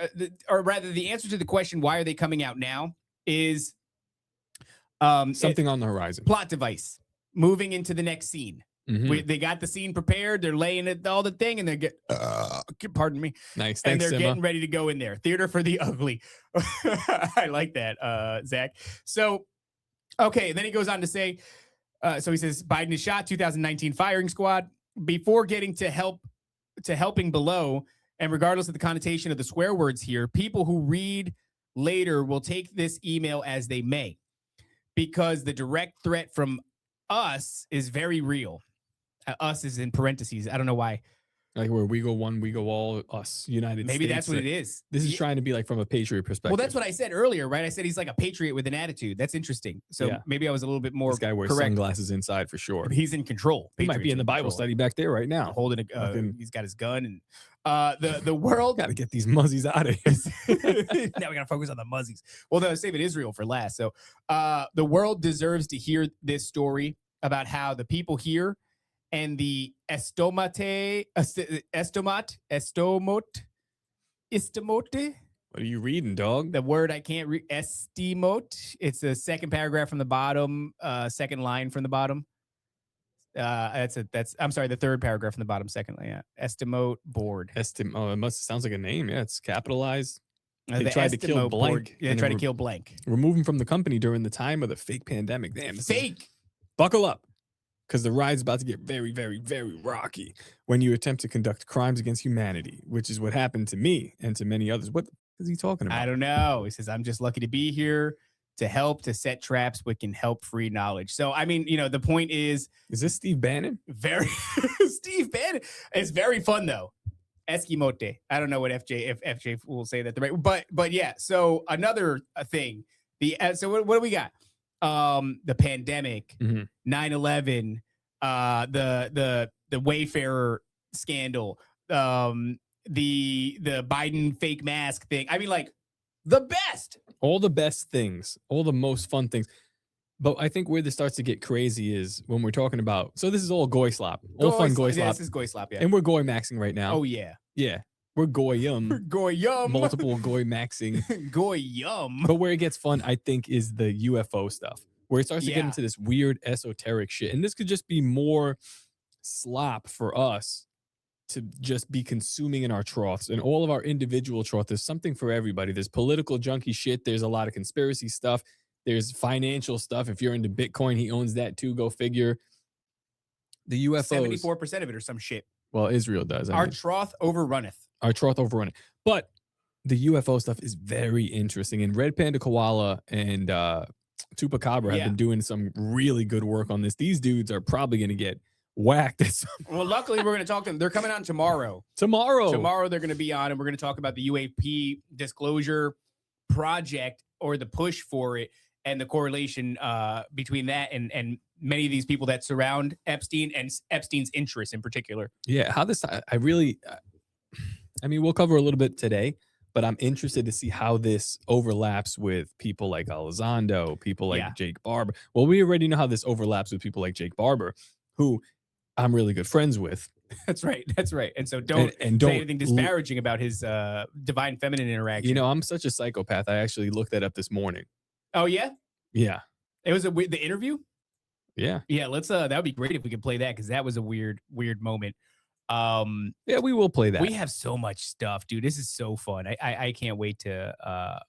or rather the answer to the question, why are they coming out now, is something on the horizon. Plot device. Moving into the next scene. Mm-hmm. They got the scene prepared. They're laying it all the thing, and they're pardon me. Nice. Thanks, and they're Simba. getting ready to go in there. Theater for the ugly. I like that, Zach. So, okay. Then he goes on to say, so he says, Biden is shot, 2019 firing squad. Before getting to helping below, and regardless of the connotation of the swear words here, people who read later will take this email as they may, because the direct threat from us is very real. Us is in parentheses. I don't know why. Like where we go one, we go all, us, United States. Maybe that's what it is. This is trying to be like from a patriot perspective. Well, that's what I said earlier, right? I said he's like a patriot with an attitude. That's interesting. So maybe I was a little bit more This guy wears correct. sunglasses inside for sure. He's in control. He might be Patriot's in the Bible control. study back there right now. Holding he's got his gun, and the world. Got to get these muzzies out of here. Now we got to focus on the muzzies. Well, they're saving Israel for last. So the world deserves to hear this story about how the people here and the estomote. What are you reading, dog? The word I can't read. Estimote. It's the second paragraph from the bottom, second line from the bottom. I'm sorry, the third paragraph from the bottom, second line. Yeah. Estimote board. Oh, it sounds like a name. Yeah, it's capitalized. They The tried to kill Estimo Blank. board- Yeah, and tried then to kill Blank. remove him from the company during the time of the fake pandemic. Damn, this is- Fake. buckle up, because the ride's about to get very, very, very rocky when you attempt to conduct crimes against humanity, which is what happened to me and to many others. What is he talking about? I don't know. He says, I'm just lucky to be here to help, to set traps, but can help free knowledge. So, I mean, the point is Is this Steve Bannon? very Steve Bannon. It's very fun though. Eskimote. I don't know what if FJ will say that the right, but yeah. So another thing. So what do we got? The pandemic, Mhm. 9/11, the Wayfair scandal, the Biden fake mask thing. I mean, like the best. All the best things, all the most fun things. But I think where this starts to get crazy is when we're talking about. So this is all goy slop, all fun goy Yeah, slop, this is goy slop. Yeah. and we're goy maxing right now. Oh yeah. Yeah, we're goyum, Goy yum. multiple goy maxing. Goy yum. But where it gets fun, I think, is the UFO stuff, where it starts to get Yeah. into this weird esoteric shit. And this could just be more slop for us to just be consuming in our troughs and all of our individual troughs. There's something for everybody. There's political junkie shit. There's a lot of conspiracy stuff. There's financial stuff. If you're into Bitcoin, he owns that too. Go figure. The UFOs. 74% of it or some shit. Well, Israel does. I Our mean, troth overrunneth. our trough overrunning. But the UFO stuff is very interesting. And Red Panda Koala and Chupacabra have Yeah. been doing some really good work on this. These dudes are probably going to get whacked at some Well, luckily we're going to talk to them. They're coming on tomorrow. tomorrow. Tomorrow they're going to be on, and we're going to talk about the UAP disclosure project or the push for it and the correlation between that and many of these people that surround Epstein and Epstein's interests in particular. Yeah, how this, I really, I mean, we'll cover a little bit today, but I'm interested to see how this overlaps with people like Elizondo, people like Yeah. Jake Barber. Well, we already know how this overlaps with people like Jake Barber, who I'm really good friends with. That's right. That's right. And so don't And don't say anything disparaging about his divine feminine interaction. You know, I'm such a psychopath. I actually looked that up this morning. Oh yeah, Yeah. it was the interview. Yeah. Yeah, let's that would be great if we could play that because that was a weird moment. Yeah, we will play that. We have so much stuff, dude. This is so fun. I can't wait to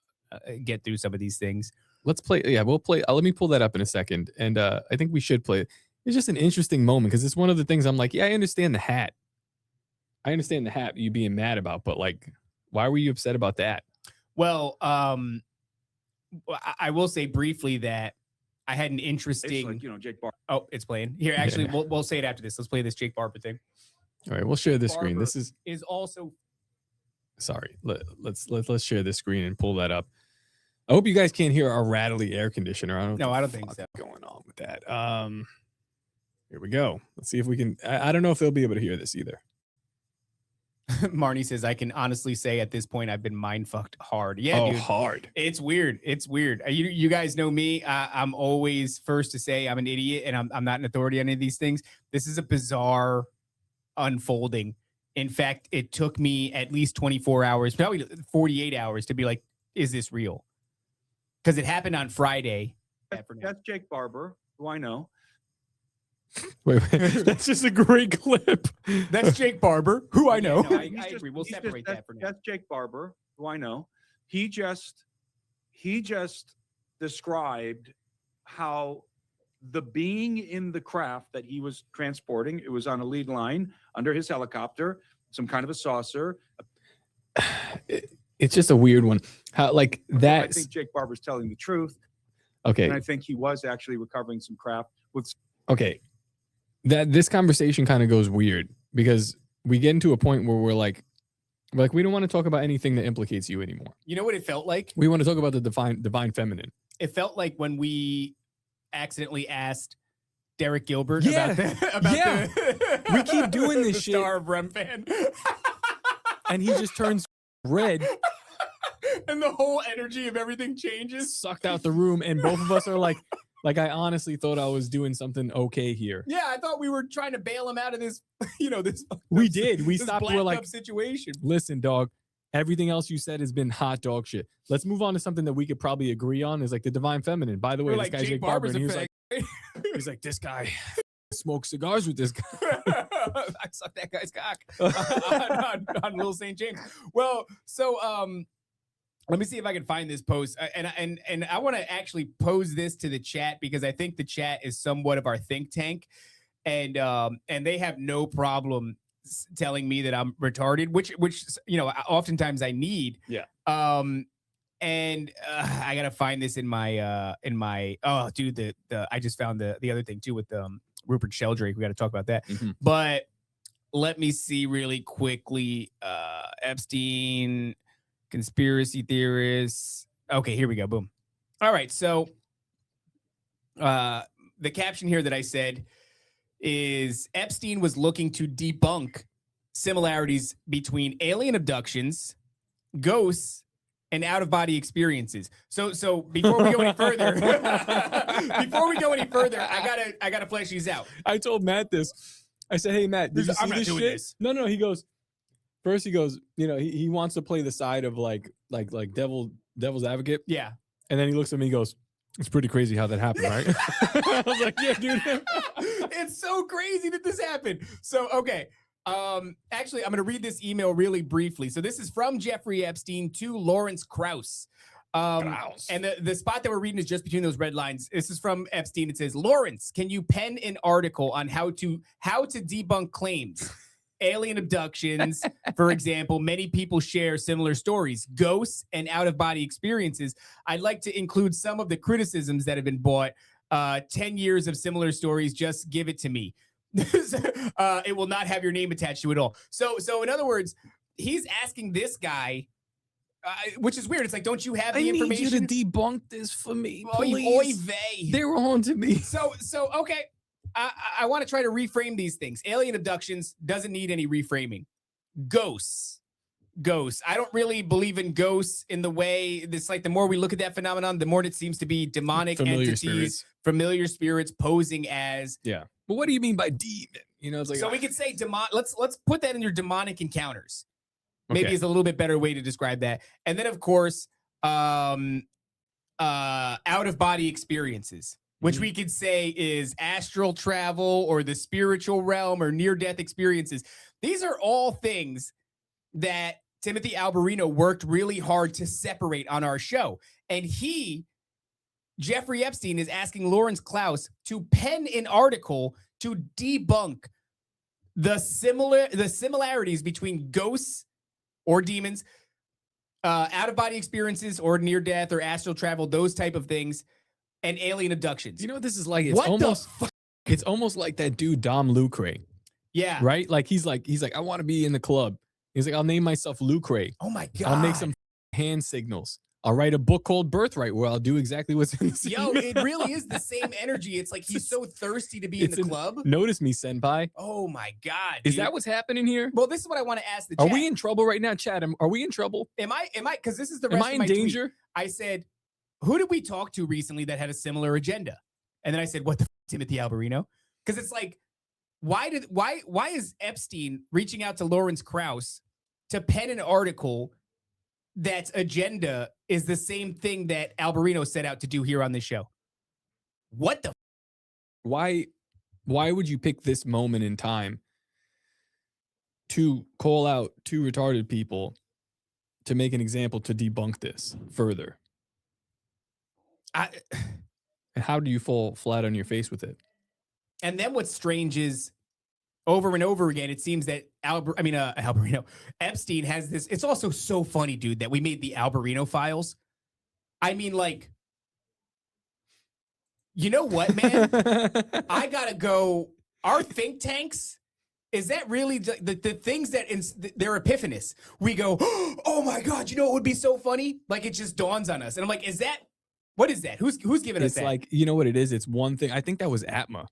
get through some of these things. Let's play. Yeah, we'll play. Let me pull that up in a second. And I think we should play it. It's just an interesting moment because it's one of the things I'm like, yeah, I understand the hat. I understand the hat you being mad about, but like, why were you upset about that? Well, I will say briefly that I had an interesting. It's like, Jake Barber. Oh, it's playing here. Actually, we'll say it after this. Let's play this Jake Barber thing. All right, we'll share this screen. Barber This is also sorry. Let's share this screen and pull that up. I hope you guys can't hear our rattly air conditioner. I don't think so. Going on with that. Here we go. Let's see if we can. I don't know if they'll be able to hear this either. Marnie says I can honestly say at this point I've been mind fucked hard. Yeah, dude. hard. It's weird. It's weird. You guys know me. I'm always first to say I'm an idiot and I'm not an authority on any of these things. This is a bizarre unfolding. In fact, it took me at least 24 hours, probably 48 hours to be like, is this real? Because it happened on Friday. That's Jake Barber, who I know. Wait, that's just a great clip. That's Jake Barber, who I know. No, I he's agree. We'll he's separate that for now. That's Jake Barber, who I know. He just described how the being in the craft that he was transporting, it was on a lead line under his helicopter, some kind of a saucer. It's just a weird one. How like I that? think Jake Barber's telling the truth, Okay, and I think he was actually recovering some craft with. okay. That this conversation kind of goes weird because we get into a point where we're like we don't want to talk about anything that implicates you anymore. You know what it felt like? We want to talk about the divine feminine. It felt like when we accidentally asked Derek Gilbert Yeah. about Yeah. the We keep doing this the shit. Star of Rem fan. And he just turns red, And the whole energy of everything changes. sucked out the room, and both of us are like I honestly thought I was doing something okay here. Yeah, I thought we were trying to bail him out of this, this. We did. We this stopped. blacked We're like, up situation. listen, dog. Everything else you said has been hot dog shit. Let's move on to something that we could probably agree on. Is like the divine feminine. By the way, We're this like, guy's Jake Jake Barber, Barber's and a he was fag. like, he's like, this guy smokes cigars with this guy. I sucked that guy's cock on Little St. James. Well, so Let me see if I can find this post, and I want to actually pose this to the chat because I think the chat is somewhat of our think tank, and they have no problem telling me that I'm retarded, which oftentimes I need. Yeah. And I gotta find this in my oh dude, the I just found the other thing too with Rupert Sheldrake. We got to talk about that, but let me see really quickly. Epstein. Conspiracy theorists. Okay, here we go. Boom. All right. So the caption here that I said is Epstein was looking to debunk similarities between alien abductions, ghosts, and out-of-body experiences. So before we go any further, I gotta flesh these out. I told Matt this. I said, "Hey Matt, did you see this shit?" No. He goes. First, he goes, he wants to play the side of like devil's advocate. Yeah. And then he looks at me and goes, it's pretty crazy how that happened, right? I was like, yeah, dude. It's so crazy that this happened. So, okay. Actually, I'm going to read this email really briefly. So this is from Jeffrey Epstein to Lawrence Krauss. And the spot that we're reading is just between those red lines. This is from Epstein. It says, Lawrence, can you pen an article on how to debunk claims? Alien abductions, for example, many people share similar stories, ghosts and out-of-body experiences. I'd like to include some of the criticisms that have been bought. 10 years of similar stories, just give it to me. It will not have your name attached to it all. So in other words, he's asking this guy, which is weird. It's like, don't you have the information? I need you to debunk this for me, please. Oy vey. They're on to me. So okay. I want to try to reframe these things. Alien abductions doesn't need any reframing. Ghosts. I don't really believe in ghosts in the way it's like the more we look at that phenomenon, the more it seems to be demonic entities, familiar spirits posing as. Yeah. But what do you mean by demon? It's like, so we could say demon. Let's put that in your demonic encounters. Maybe is a little bit better way to describe that. And then of course, out of body experiences, which we could say is astral travel or the spiritual realm or near-death experiences. These are all things that Timothy Alberino worked really hard to separate on our show. And Jeffrey Epstein, is asking Lawrence Krauss to pen an article to debunk the similarities between ghosts or demons, out-of-body experiences or near-death or astral travel, those type of things, and alien abductions. You know what this is like? It's almost like that dude Dom Lucre. Yeah. Right? Like he's like, I want to be in the club. He's like, I'll name myself Lucre. Oh my God. I'll make some hand signals. I'll write a book called Birthright where I'll do exactly what's in the Yo, it really is the same energy. It's like he's so thirsty to be in the club. Notice me, senpai. Oh my God. Is that what's happening here? Well, this is what I want to ask the chat. Are we in trouble right now, Chad? Are we in trouble? Am I, because this is the rest Am I of my in danger? Tweet. I said, who did we talk to recently that had a similar agenda? And then I said, what the Timothy Alberino? Because it's like, why is Epstein reaching out to Lawrence Krauss to pen an article that's agenda is the same thing that Alberino set out to do here on this show? What the? Why would you pick this moment in time to call out two retarded people to make an example to debunk this further? And how do you fall flat on your face with it? And then what's strange is over and over again, it seems that Alberino, Epstein has this. It's also so funny, dude, that we made the Alberino files. I mean, like, you know what, man? I gotta go. Our think tanks, is that really the things that they're epiphanous? We go, oh my God, you know what would be so funny? Like, it just dawns on us. And I'm like, what is that? Who's giving us that? It's like, you know what it is? It's one thing. I think that was Atma.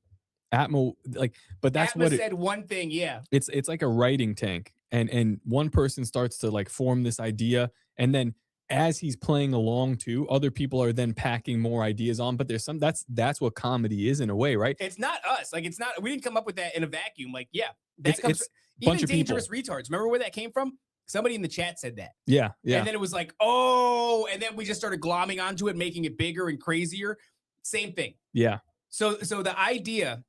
But that's Atma what said one thing. Yeah. It's like a writing tank. And one person starts to like form this idea. And then as he's playing along too, other people are then packing more ideas on. But there's that's what comedy is in a way, right? It's not us. Like, we didn't come up with that in a vacuum. Like, yeah, that it's a bunch of dangerous people. retards. Remember where that came from? Somebody in the chat said that. Yeah. And then it was like, oh, and then we just started glomming onto it, making it bigger and crazier. Same thing. Yeah. So the idea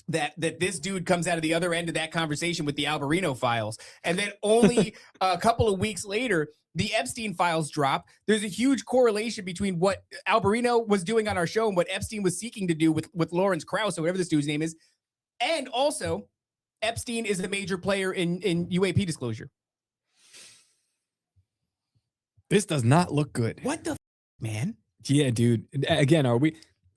that this dude comes out of the other end of that conversation with the Alberino files, and then only a couple of weeks later, the Epstein files drop, there's a huge correlation between what Alberino was doing on our show and what Epstein was seeking to do with Lawrence Krauss or whatever this dude's name is. And also, Epstein is a major player in UAP disclosure. This does not look good. What the man? Yeah, dude. Again,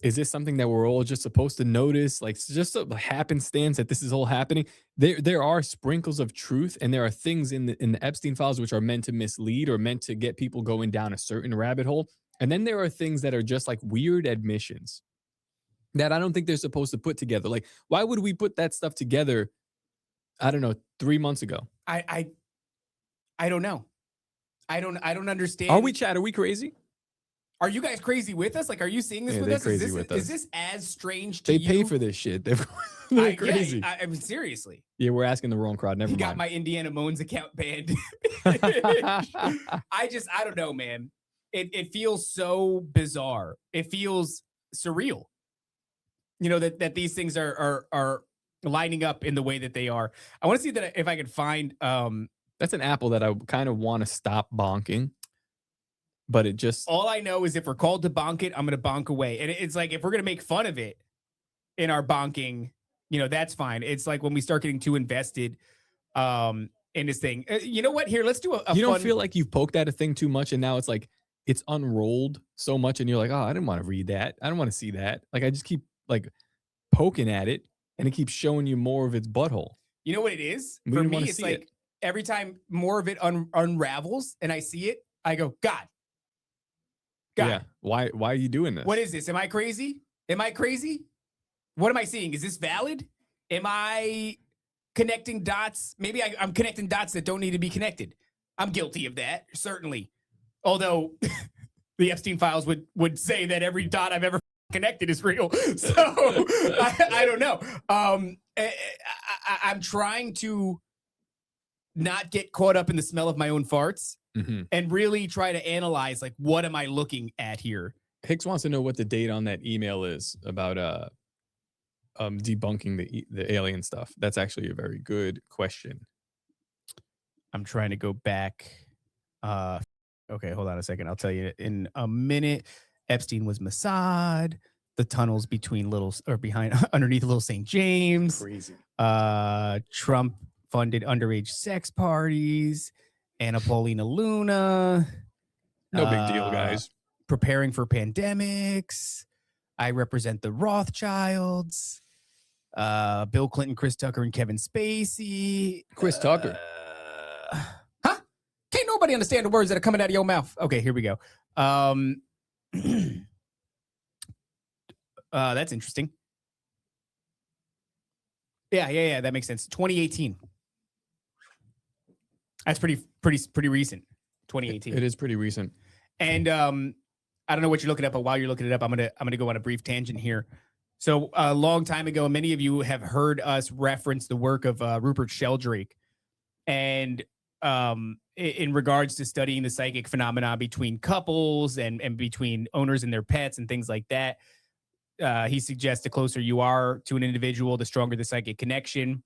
is this something that we're all just supposed to notice? Like, it's just a happenstance that this is all happening. There are sprinkles of truth, and there are things in the Epstein files which are meant to mislead or meant to get people going down a certain rabbit hole. And then there are things that are just like weird admissions that I don't think they're supposed to put together. Like, why would we put that stuff together? I don't know, 3 months ago. I don't know. I don't understand. Are we, Chad? Are we crazy? Are you guys crazy with us? Like, are you seeing this with us? Crazy with us. Is this as strange to They you? pay for this shit. They're crazy. Yeah, I mean, seriously. Yeah, we're asking the wrong crowd. Never He mind. got my Indiana Moans account banned. I don't know, man. It feels so bizarre. It feels surreal. You know, that these things are lining up in the way that they are. I want to see that if I could find That's an apple that I kind of want to stop bonking, but it just all I know is if we're called to bonk it, I'm going to bonk away. And it's like if we're going to make fun of it in our bonking, you know, that's fine. It's like when we start getting too invested in this thing. You know what? Here, let's do a you don't fun... feel like you've poked at a thing too much, and now it's like it's unrolled so much, and you're like, oh, I didn't want to read that. I don't want to see that. Like I just keep like poking at it, and it keeps showing you more of its butthole. You know what it is? We For didn't me, wanna it's see like it. every time more of it unravels and I see it, I go, God. Yeah. Why are you doing this? What is this? Am I crazy? Am I crazy? What am I seeing? Is this valid? Am I connecting dots? Maybe I'm connecting dots that don't need to be connected. I'm guilty of that, certainly. Although the Epstein files would say that every dot I've ever connected is real. So I don't know. I'm trying to not get caught up in the smell of my own farts and really try to analyze, like, what am I looking at here? Hicks wants to know what the date on that email is about debunking the alien stuff. That's actually a very good question. I'm trying to go back. Okay, hold on a second. I'll tell you in a minute. Epstein was Mossad. The tunnels between behind underneath Little St. James. Crazy. Trump funded underage sex parties. Anna Paulina Luna. No big deal, guys. Preparing for pandemics. I represent the Rothschilds. Bill Clinton, Chris Tucker, and Kevin Spacey. Chris Tucker. Huh? Can't nobody understand the words that are coming out of your mouth. Okay, here we go. That's interesting. Yeah. That makes sense. 2018. That's pretty recent. 2018. It is pretty recent. And I don't know what you're looking at, but while you're looking it up, I'm gonna go on a brief tangent here. So a long time ago, many of you have heard us reference the work of Rupert Sheldrake, and in regards to studying the psychic phenomena between couples and between owners and their pets and things like that. He suggests the closer you are to an individual, the stronger the psychic connection.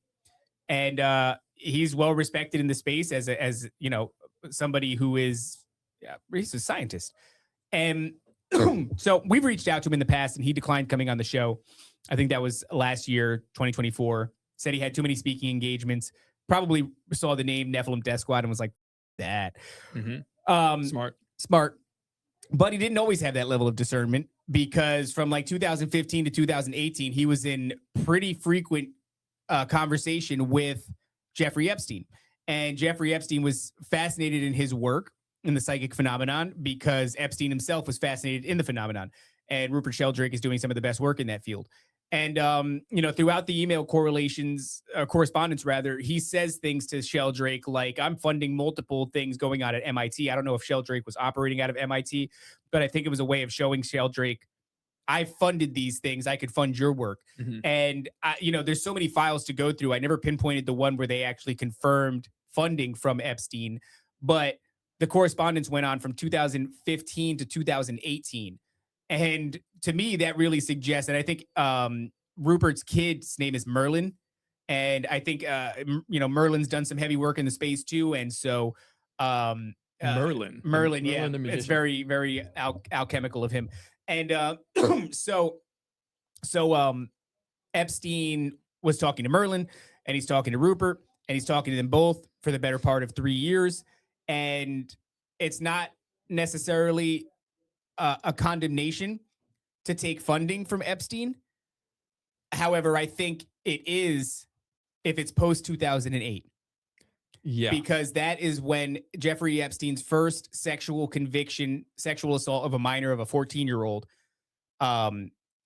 And he's well respected in the space as you know, somebody who is, he's a scientist. And so we've reached out to him in the past and he declined coming on the show. I think that was last year, 2024. Said he had too many speaking engagements. Probably saw the name Nephilim Death Squad and was like, that. Smart. But he didn't always have that level of discernment, because from like 2015 to 2018, he was in pretty frequent conversation with Jeffrey Epstein. And Jeffrey Epstein was fascinated in his work in the psychic phenomenon because Epstein himself was fascinated in the phenomenon. And Rupert Sheldrake is doing some of the best work in that field. And, you know, throughout the email correspondence, he says things to Sheldrake like, I'm funding multiple things going on at MIT. I don't know if Sheldrake was operating out of MIT, but I think it was a way of showing Sheldrake, I funded these things. I could fund your work. And, you know, there's so many files to go through. I never pinpointed the one where they actually confirmed funding from Epstein, but the correspondence went on from 2015 to 2018. And to me, that really suggests, and I think Rupert's kid's name is Merlin. And I think, you know, Merlin's done some heavy work in the space too. And so Merlin. Merlin, yeah, the it's magician. very, very alchemical of him. And so Epstein was talking to Merlin, and he's talking to Rupert, and he's talking to them both for the better part of 3 years. And it's not necessarily a condemnation to take funding from Epstein. However, I think it is if it's post 2008. Yeah. Because that is when Jeffrey Epstein's first sexual conviction, sexual assault of a minor, of a 14-year-old,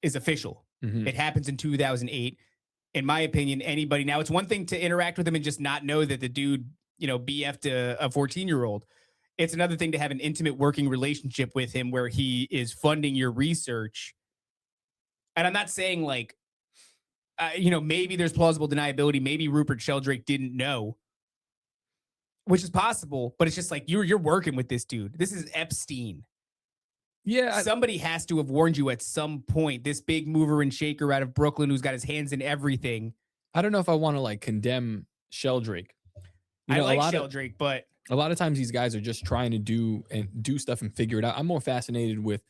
is official. Mhm. It happens in 2008. In my opinion, anybody, now it's one thing to interact with him and just not know that the dude, BF'd a 14-year-old. It's another thing to have an intimate working relationship with him where he is funding your research. And I'm not saying like, maybe there's plausible deniability. Maybe Rupert Sheldrake didn't know, which is possible, but it's just like you're working with this dude. This is Epstein. Yeah. Somebody has to have warned you at some point. This big mover and shaker out of Brooklyn who's got his hands in everything. I don't know if I want to like condemn Sheldrake. I like Sheldrake, but a lot of times these guys are just trying to do stuff and figure it out. I'm more fascinated with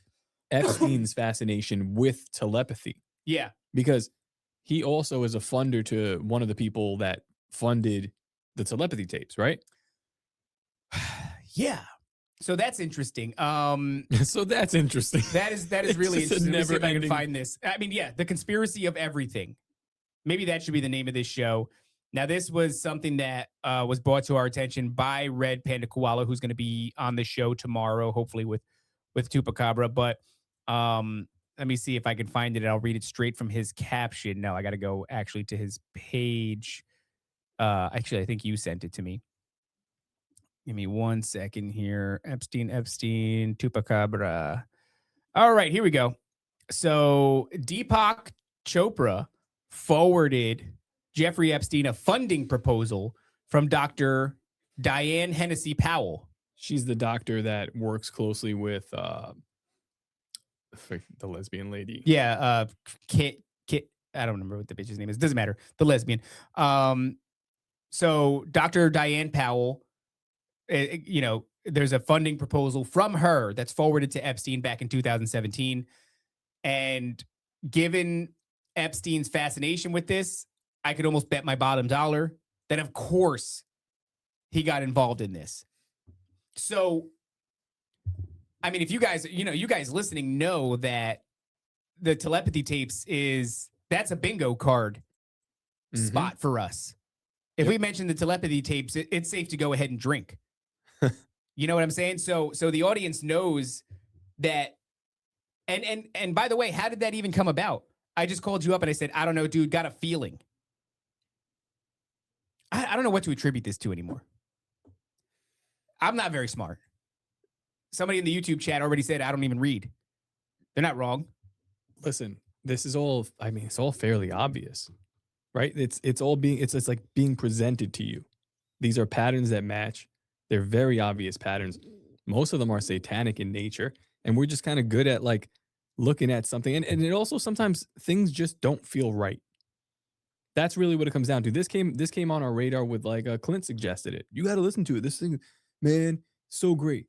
Epstein's fascination with telepathy, yeah, because he also is a funder to one of the people that funded the telepathy tapes, right? yeah. So that's interesting. So that's interesting. That is It's really just a interesting. Let me see if I can never-ending- find this. I mean, yeah, the conspiracy of everything. Maybe that should be the name of this show. Now, this was something that was brought to our attention by Red Panda Koala, who's going to be on the show tomorrow, hopefully with Tupacabra. But let me see if I can find it. I'll read it straight from his caption. No, I got to go actually to his page. Actually, I think you sent it to me. Give me 1 second here. Epstein, Tupacabra. All right, here we go. So Deepak Chopra forwarded Jeffrey Epstein a funding proposal from Dr. Diane Hennessy Powell. She's the doctor that works closely with the lesbian lady. Yeah, Kit. I don't remember what the bitch's name is. Doesn't matter. The lesbian. So Dr. Diane Powell, there's a funding proposal from her that's forwarded to Epstein back in 2017. And given Epstein's fascination with this, I could almost bet my bottom dollar that, of course, he got involved in this. So, I mean, if you guys, you guys listening know that the telepathy tapes that's a bingo card spot for us. If we mention the telepathy tapes, it's safe to go ahead and drink. You know what I'm saying? So the audience knows that. And by the way, how did that even come about? I just called you up and I said, I don't know, dude, got a feeling. I don't know what to attribute this to anymore. I'm not very smart. Somebody in the YouTube chat already said, I don't even read. They're not wrong. Listen, this is all, I mean, it's all fairly obvious, right? It's all being, it's like being presented to you. These are patterns that match. They're very obvious patterns. Most of them are satanic in nature. And we're just kind of good at like looking at something. And it also, sometimes things just don't feel right. That's really what it comes down to. This came on our radar with like Clint suggested it. You got to listen to it. This thing, man, so great.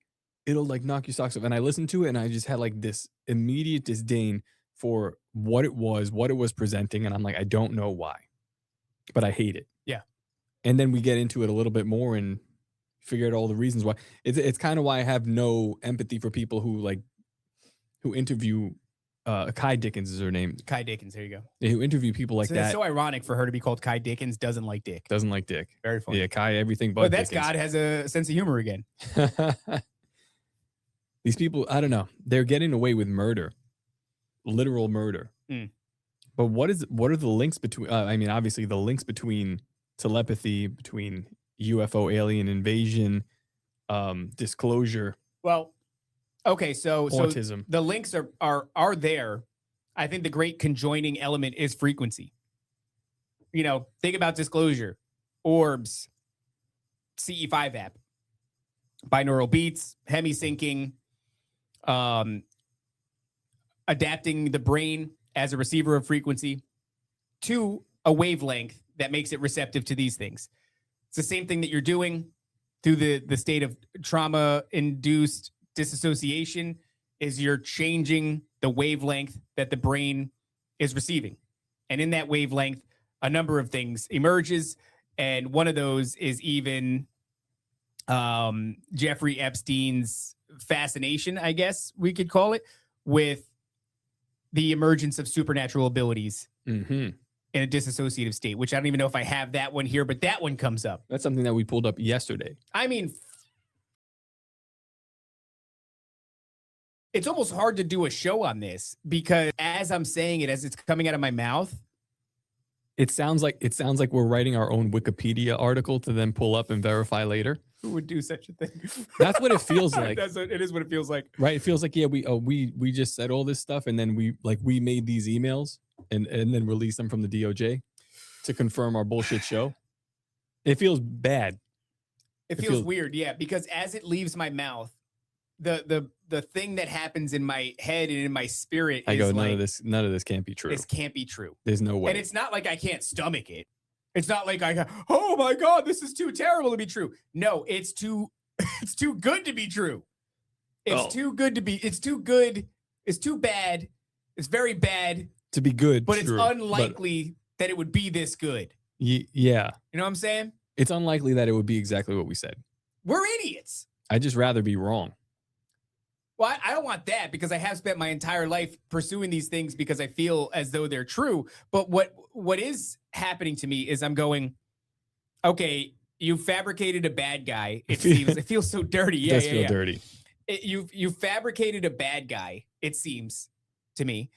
It'll like knock your socks off. And I listened to it and I just had like this immediate disdain for what it was presenting. And I'm like, I don't know why, but I hate it. Yeah. And then we get into it a little bit more and figure out all the reasons why. It's kind of why I have no empathy for people who interview Kai Dickens is her name. Kai Dickens, there you go. Yeah, who interview people like that. It's so ironic for her to be called Kai Dickens, doesn't like dick. Doesn't like dick. Very funny. Yeah, Kai, everything but Well, that's Dickens. God has a sense of humor again. These people, I don't know. They're getting away with murder. Literal murder. Mm. But what are the links between, I mean, obviously the links between telepathy, between UFO alien invasion, disclosure. Well, okay, so autism. The links are there. I think the great conjoining element is frequency. Think about disclosure, orbs, CE5 app, binaural beats, hemi-syncing, adapting the brain as a receiver of frequency to a wavelength that makes it receptive to these things. It's the same thing that you're doing through the state of trauma-induced disassociation is you're changing the wavelength that the brain is receiving. And in that wavelength, a number of things emerges. And one of those is even Jeffrey Epstein's fascination, I guess we could call it, with the emergence of supernatural abilities in a disassociative state, which I don't even know if I have that one here, but that one comes up. That's something that we pulled up yesterday. I mean, it's almost hard to do a show on this because as I'm saying it, as it's coming out of my mouth, it sounds like we're writing our own Wikipedia article to then pull up and verify later. who would do such a thing? That's what it feels like. It is what it feels like. Right? It feels like, yeah, we just said all this stuff and then we made these emails and then released them from the DOJ to confirm our bullshit show. It feels bad. It feels weird, yeah, because as it leaves my mouth, the thing that happens in my head and in my spirit I is go, like, none of this can't be true. This can't be true. There's no way. And it's not like I can't stomach it. It's not like I go, oh my God, this is too terrible to be true. No, it's too good to be true. It's too good to be, it's too good, it's too bad, it's very bad. To be good. But true, it's unlikely that it would be this good. Yeah. You know what I'm saying? It's unlikely that it would be exactly what we said. We're idiots. I'd just rather be wrong. Well, I don't want that because I have spent my entire life pursuing these things because I feel as though they're true. But what is happening to me is I'm going, okay, you fabricated a bad guy. It seems. It feels so dirty. Yeah, it does feel dirty. You fabricated a bad guy, it seems to me,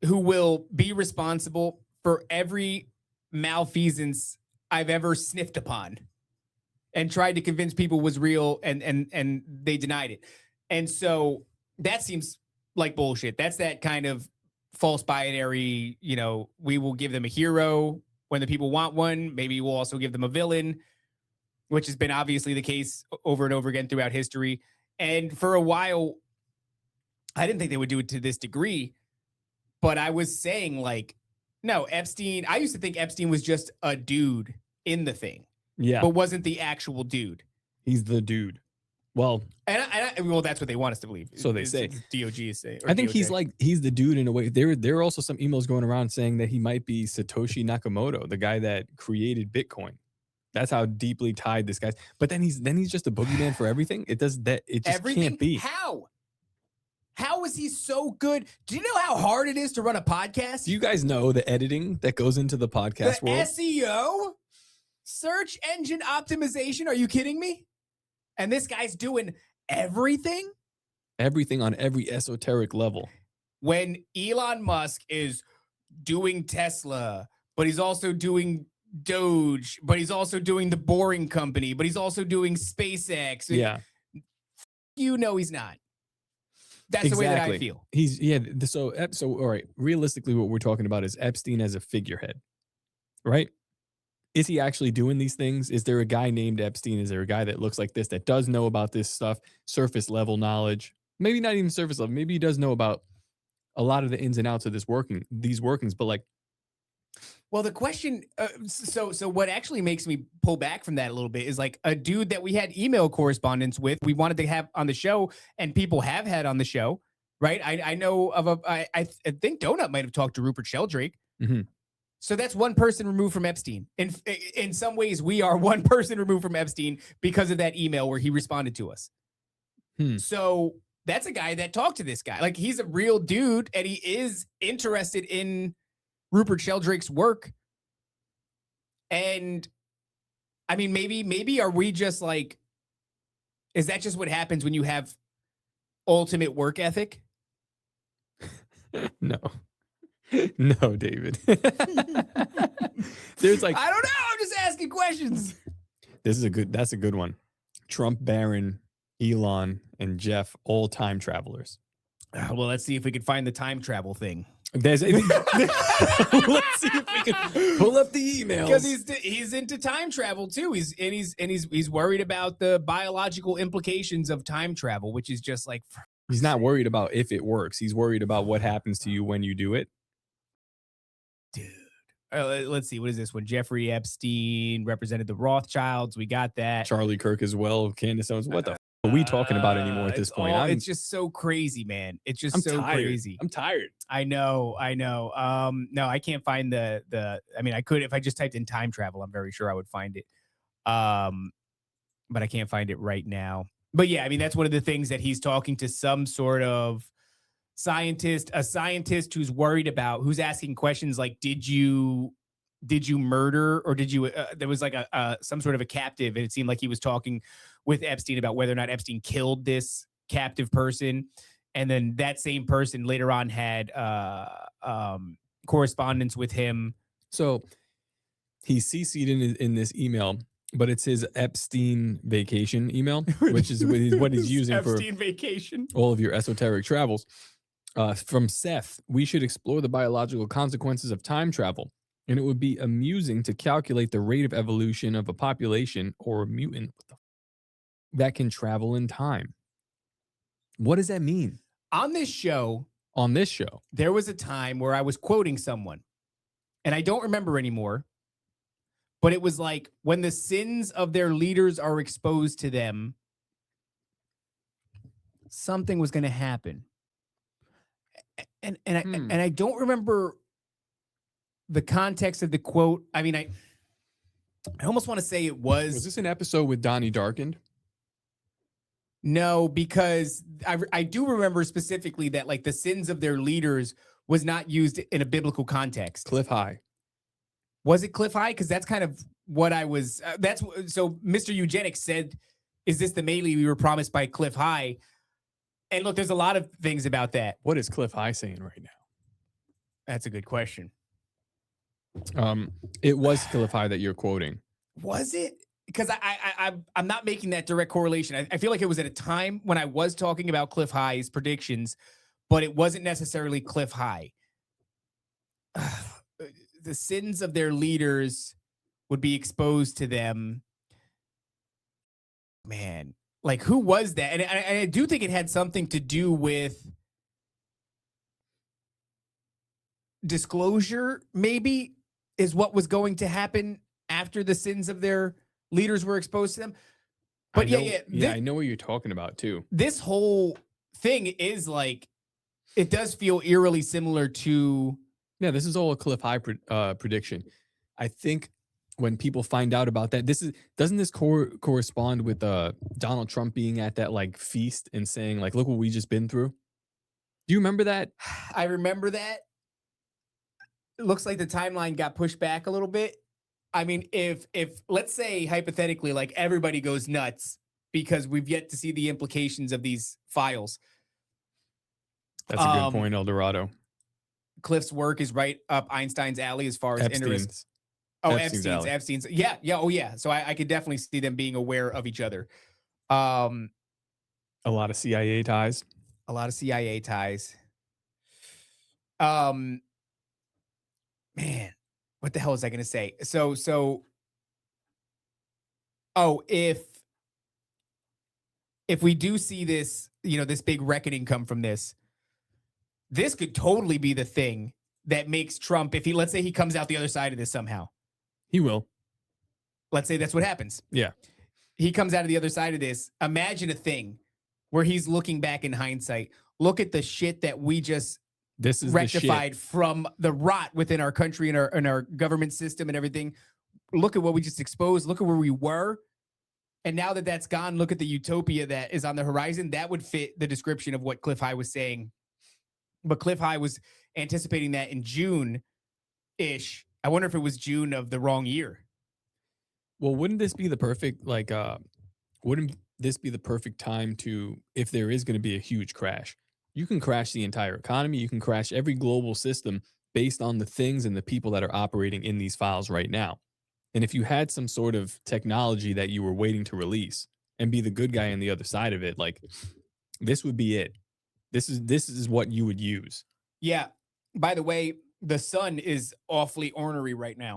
who will be responsible for every malfeasance I've ever sniffed upon and tried to convince people was real and they denied it. And so that seems like bullshit. That's that kind of false binary, we will give them a hero when the people want one. Maybe we'll also give them a villain, which has been obviously the case over and over again throughout history. And for a while, I didn't think they would do it to this degree, but I was saying like, no, Epstein, I used to think Epstein was just a dude in the thing. Yeah. But wasn't the actual dude. He's the dude. Well, well, that's what they want us to believe. So they say. DOG is saying. I think DOJ. he's the dude in a way. There are also some emails going around saying that he might be Satoshi Nakamoto, the guy that created Bitcoin. That's how deeply tied this guy's. But then he's just a boogeyman for everything. It just everything? Can't be. How is he so good? Do you know how hard it is to run a podcast? Do you guys know the editing that goes into the podcast world? SEO, search engine optimization. Are you kidding me? And this guy's doing everything? Everything on every esoteric level. When Elon Musk is doing Tesla, but he's also doing Doge, but he's also doing the Boring Company, but he's also doing SpaceX. Yeah. He's not. That's exactly the way that I feel. So all right, realistically what we're talking about is Epstein as a figurehead. Right? Is he actually doing these things? Is there a guy named Epstein? Is there a guy that looks like this that does know about this stuff? Surface level knowledge. Maybe not even surface level. Maybe he does know about a lot of the ins and outs of these workings, but like. Well, the question, so what actually makes me pull back from that a little bit is like a dude that we had email correspondence with, we wanted to have on the show, and people have had on the show, right? I know of I think Donut might have talked to Rupert Sheldrake. Mm-hmm. So that's one person removed from Epstein. In some ways, we are one person removed from Epstein because of that email where he responded to us. So that's a guy that talked to this guy. Like, he's a real dude, and he is interested in Rupert Sheldrake's work. And I mean, maybe are we just like, is that just what happens when you have ultimate work ethic? No, David. There's like, I don't know. I'm just asking questions. That's a good one. Trump, Barron, Elon, and Jeff, all time travelers. Well, let's see if we can find the time travel thing. Let's see if we can pull up the emails. Because he's into time travel too. He's worried about the biological implications of time travel, which is just like, he's not worried about if it works. He's worried about what happens to you when you do it. Dude. let's see, what is this one? Jeffrey Epstein represented the Rothschilds. We got that. Charlie Kirk as well. Candace Owens. What the are we talking about anymore at this point? It's just so crazy, man. It's just I'm so tired. crazy. I'm tired. I know. No, I can't find the. I mean, I could if I just typed in time travel. I'm very sure I would find it. But I can't find it right now. But yeah, I mean, that's one of the things that he's talking to some sort of a scientist who's worried about, who's asking questions like, did you murder, or did you there was like a some sort of a captive, and it seemed like he was talking with Epstein about whether or not Epstein killed this captive person, and then that same person later on had correspondence with him. So he's CC'd in this email, but it's his Epstein vacation email, which is what he's using for Epstein vacation. all of your esoteric travels. From Seth, we should explore the biological consequences of time travel, and it would be amusing to calculate the rate of evolution of a population or a mutant that can travel in time. What does that mean? On this show, there was a time where I was quoting someone, and I don't remember anymore, but it was like, when the sins of their leaders are exposed to them, something was going to happen. And I don't remember the context of the quote. I mean, I almost want to say it was. Was this an episode with Donnie Darkened? No, because I do remember specifically that like the sins of their leaders was not used in a biblical context. Cliff High. Was it Cliff High? Because that's kind of what I was. So Mr. Eugenics said, "Is this the Melee we were promised by Cliff High?" And look, there's a lot of things about that. What is Cliff High saying right now? That's a good question. It was Cliff High that you're quoting. Was it? Because I'm not making that direct correlation. I feel like it was at a time when I was talking about Cliff High's predictions, but it wasn't necessarily Cliff High. The sins of their leaders would be exposed to them. Man, like, who was that? And I do think it had something to do with disclosure, maybe, is what was going to happen after the sins of their leaders were exposed to them. But I know what you're talking about too. This whole thing is like, it does feel eerily similar to. Yeah, this is all a Cliff High prediction. I think when people find out about that, doesn't this correspond with Donald Trump being at that like feast and saying like, "Look what we just been through." Do you remember that? I remember that. It looks like the timeline got pushed back a little bit. I mean, if let's say hypothetically, like, everybody goes nuts because we've yet to see the implications of these files. That's a good point, Eldorado. Cliff's work is right up Einstein's alley as far as interest. Oh, Epstein's. Yeah. Oh, yeah. So I could definitely see them being aware of each other. A lot of CIA ties. Man, what the hell was I going to say? If we do see this, this big reckoning come from this could totally be the thing that makes Trump, let's say he comes out the other side of this somehow. He will. Let's say that's what happens. Yeah. He comes out of the other side of this. Imagine a thing where he's looking back in hindsight. Look at the shit that we just rectified from the rot within our country and our government system and everything. Look at what we just exposed. Look at where we were. And now that that's gone, look at the utopia that is on the horizon. That would fit the description of what Cliff High was saying. But Cliff High was anticipating that in June-ish. I wonder if it was June of the wrong year. Well, wouldn't this be the perfect, wouldn't this be the perfect time to, if there is going to be a huge crash, you can crash the entire economy. You can crash every global system based on the things and the people that are operating in these files right now. And if you had some sort of technology that you were waiting to release and be the good guy on the other side of it, like, this would be it. This is what you would use. Yeah. By the way, the sun is awfully ornery right now.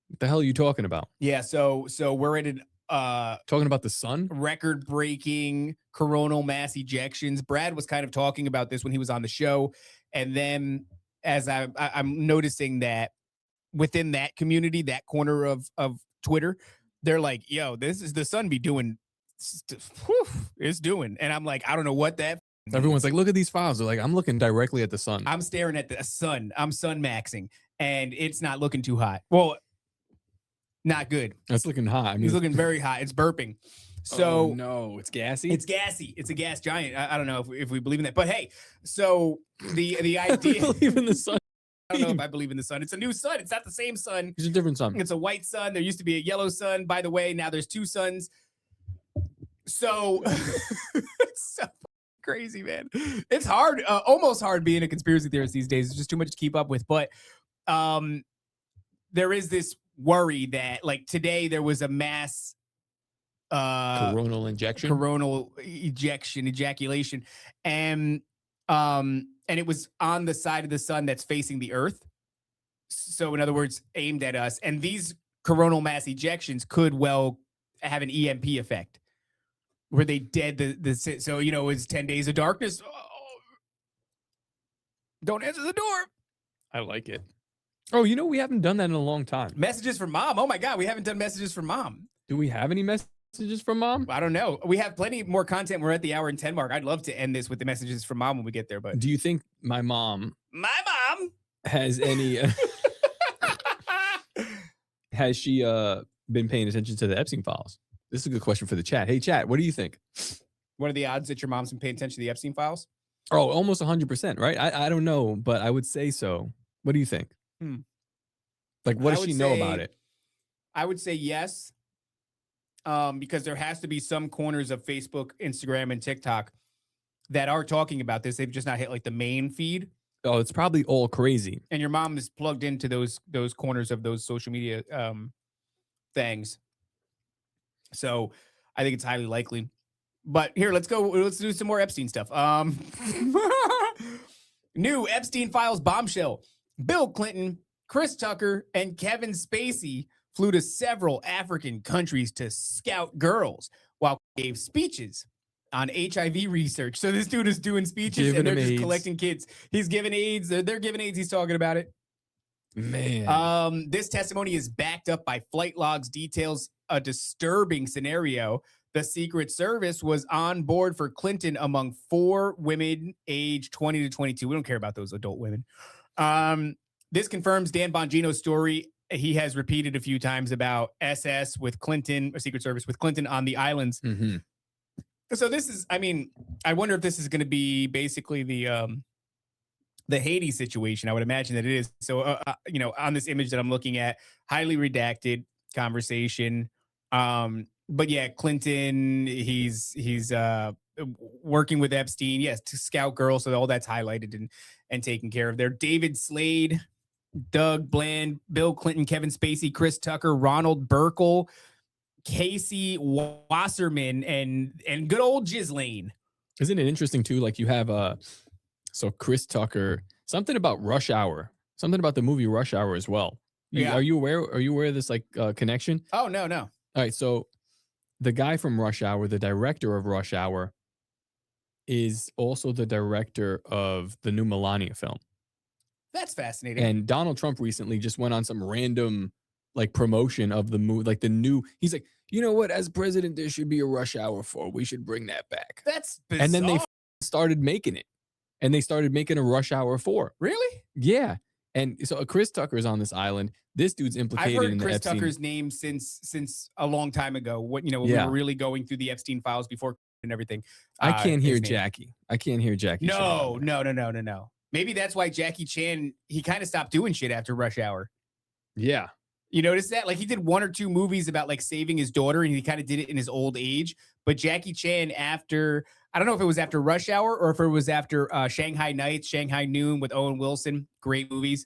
What the hell are you talking about? Yeah. So we're in an talking about the sun, record-breaking coronal mass ejections. Brad was kind of talking about this when he was on the show, and then as I'm noticing that within that community, that corner of Twitter, they're like, yo, this is the sun be doing, it's doing. And I'm like, I don't know what that Everyone's like, look at these files. They're like, I'm looking directly at the sun. I'm staring at the sun. I'm sun maxing, and it's not looking too hot. Well, not good. It's looking hot. I mean, He's looking very hot. It's burping. So no, it's gassy. it's gassy. It's a gas giant. I don't know if we believe in that, but hey, so the idea. I believe in the sun. I don't know if I believe in the sun. It's a new sun. It's not the same sun. It's a different sun. It's a white sun. There used to be a yellow sun. By the way, now there's two suns. So it's so crazy, man. It's hard, almost hard being a conspiracy theorist these days. It's just too much to keep up with. But there is this worry that, like, today there was a mass Coronal ejaculation, and it was on the side of the sun that's facing the Earth. So, in other words, aimed at us. And these coronal mass ejections could well have an EMP effect, where they dead the so, you know, it's 10 days of darkness. Oh, don't answer the door. I like it. Oh, you know, we haven't done that in a long time. Messages from mom. Oh my God, we haven't done messages from mom. Do we have any messages from mom? I don't know. We have plenty more content. We're at the hour and 10 mark. I'd love to end this with the messages from mom when we get there. But Do you think my mom has any has she been paying attention to the Epstein files? This is a good question for the chat. Hey, chat, what do you think? What are the odds that your mom's been paying attention to the Epstein files? Oh, almost 100%, right? I don't know, but I would say so. What do you think? Like, what does she know about it? I would say yes, because there has to be some corners of Facebook, Instagram, and TikTok that are talking about this. They've just not hit like the main feed. Oh, it's probably all crazy. And your mom is plugged into those corners of those social media things. So I think it's highly likely. But here, let's go. Let's do some more Epstein stuff. New Epstein files bombshell. Bill Clinton, Chris Tucker, and Kevin Spacey flew to several African countries to scout girls while gave speeches on HIV research. So this dude is doing speeches and they're just collecting kids. He's giving AIDS. They're giving AIDS. He's talking about it. Man. This testimony is backed up by flight logs, details a disturbing scenario. The Secret Service was on board for Clinton among 4 women aged 20 to 22. We don't care about those adult women. This confirms Dan Bongino's story. He has repeated a few times about SS with Clinton, or Secret Service with Clinton on the islands. Mm-hmm. So this is, I mean, I wonder if this is going to be basically the Haiti situation. I would imagine that it is. So, you know, on this image that I'm looking at, highly redacted conversation. But yeah, Clinton, he's working with Epstein, yes, to scout girls. So all that's highlighted and taken care of there. David Slade, Doug Bland, Bill Clinton, Kevin Spacey, Chris Tucker, Ronald Burkle, Casey Wasserman, and good old Ghislaine. Isn't it interesting too? Like you have so Chris Tucker, something about Rush Hour, something about the movie Rush Hour as well. Yeah. Are you aware of this like connection? Oh, no. All right, so the guy from Rush Hour, the director of Rush Hour, is also the director of the new Melania film. That's fascinating. And Donald Trump recently just went on some random like promotion of the movie, like the new. He's like, you know what? As president, there should be a Rush Hour 4. We should bring that back. That's bizarre. And then they started making it, and they started making a Rush Hour 4. Really? Yeah. And so Chris Tucker's on this island. This dude's implicated I've heard in the Chris Epstein. Tucker's name since a long time ago. When we Yeah. were really going through the Epstein files before and everything. I can't hear his name. Jackie. I can't hear Jackie. No. Maybe that's why Jackie Chan, he kind of stopped doing shit after Rush Hour. Yeah. You notice that? Like he did 1 or 2 movies about like saving his daughter, and he kind of did it in his old age. But Jackie Chan, after, I don't know if it was after Rush Hour or if it was after Shanghai Nights, Shanghai Noon with Owen Wilson, great movies.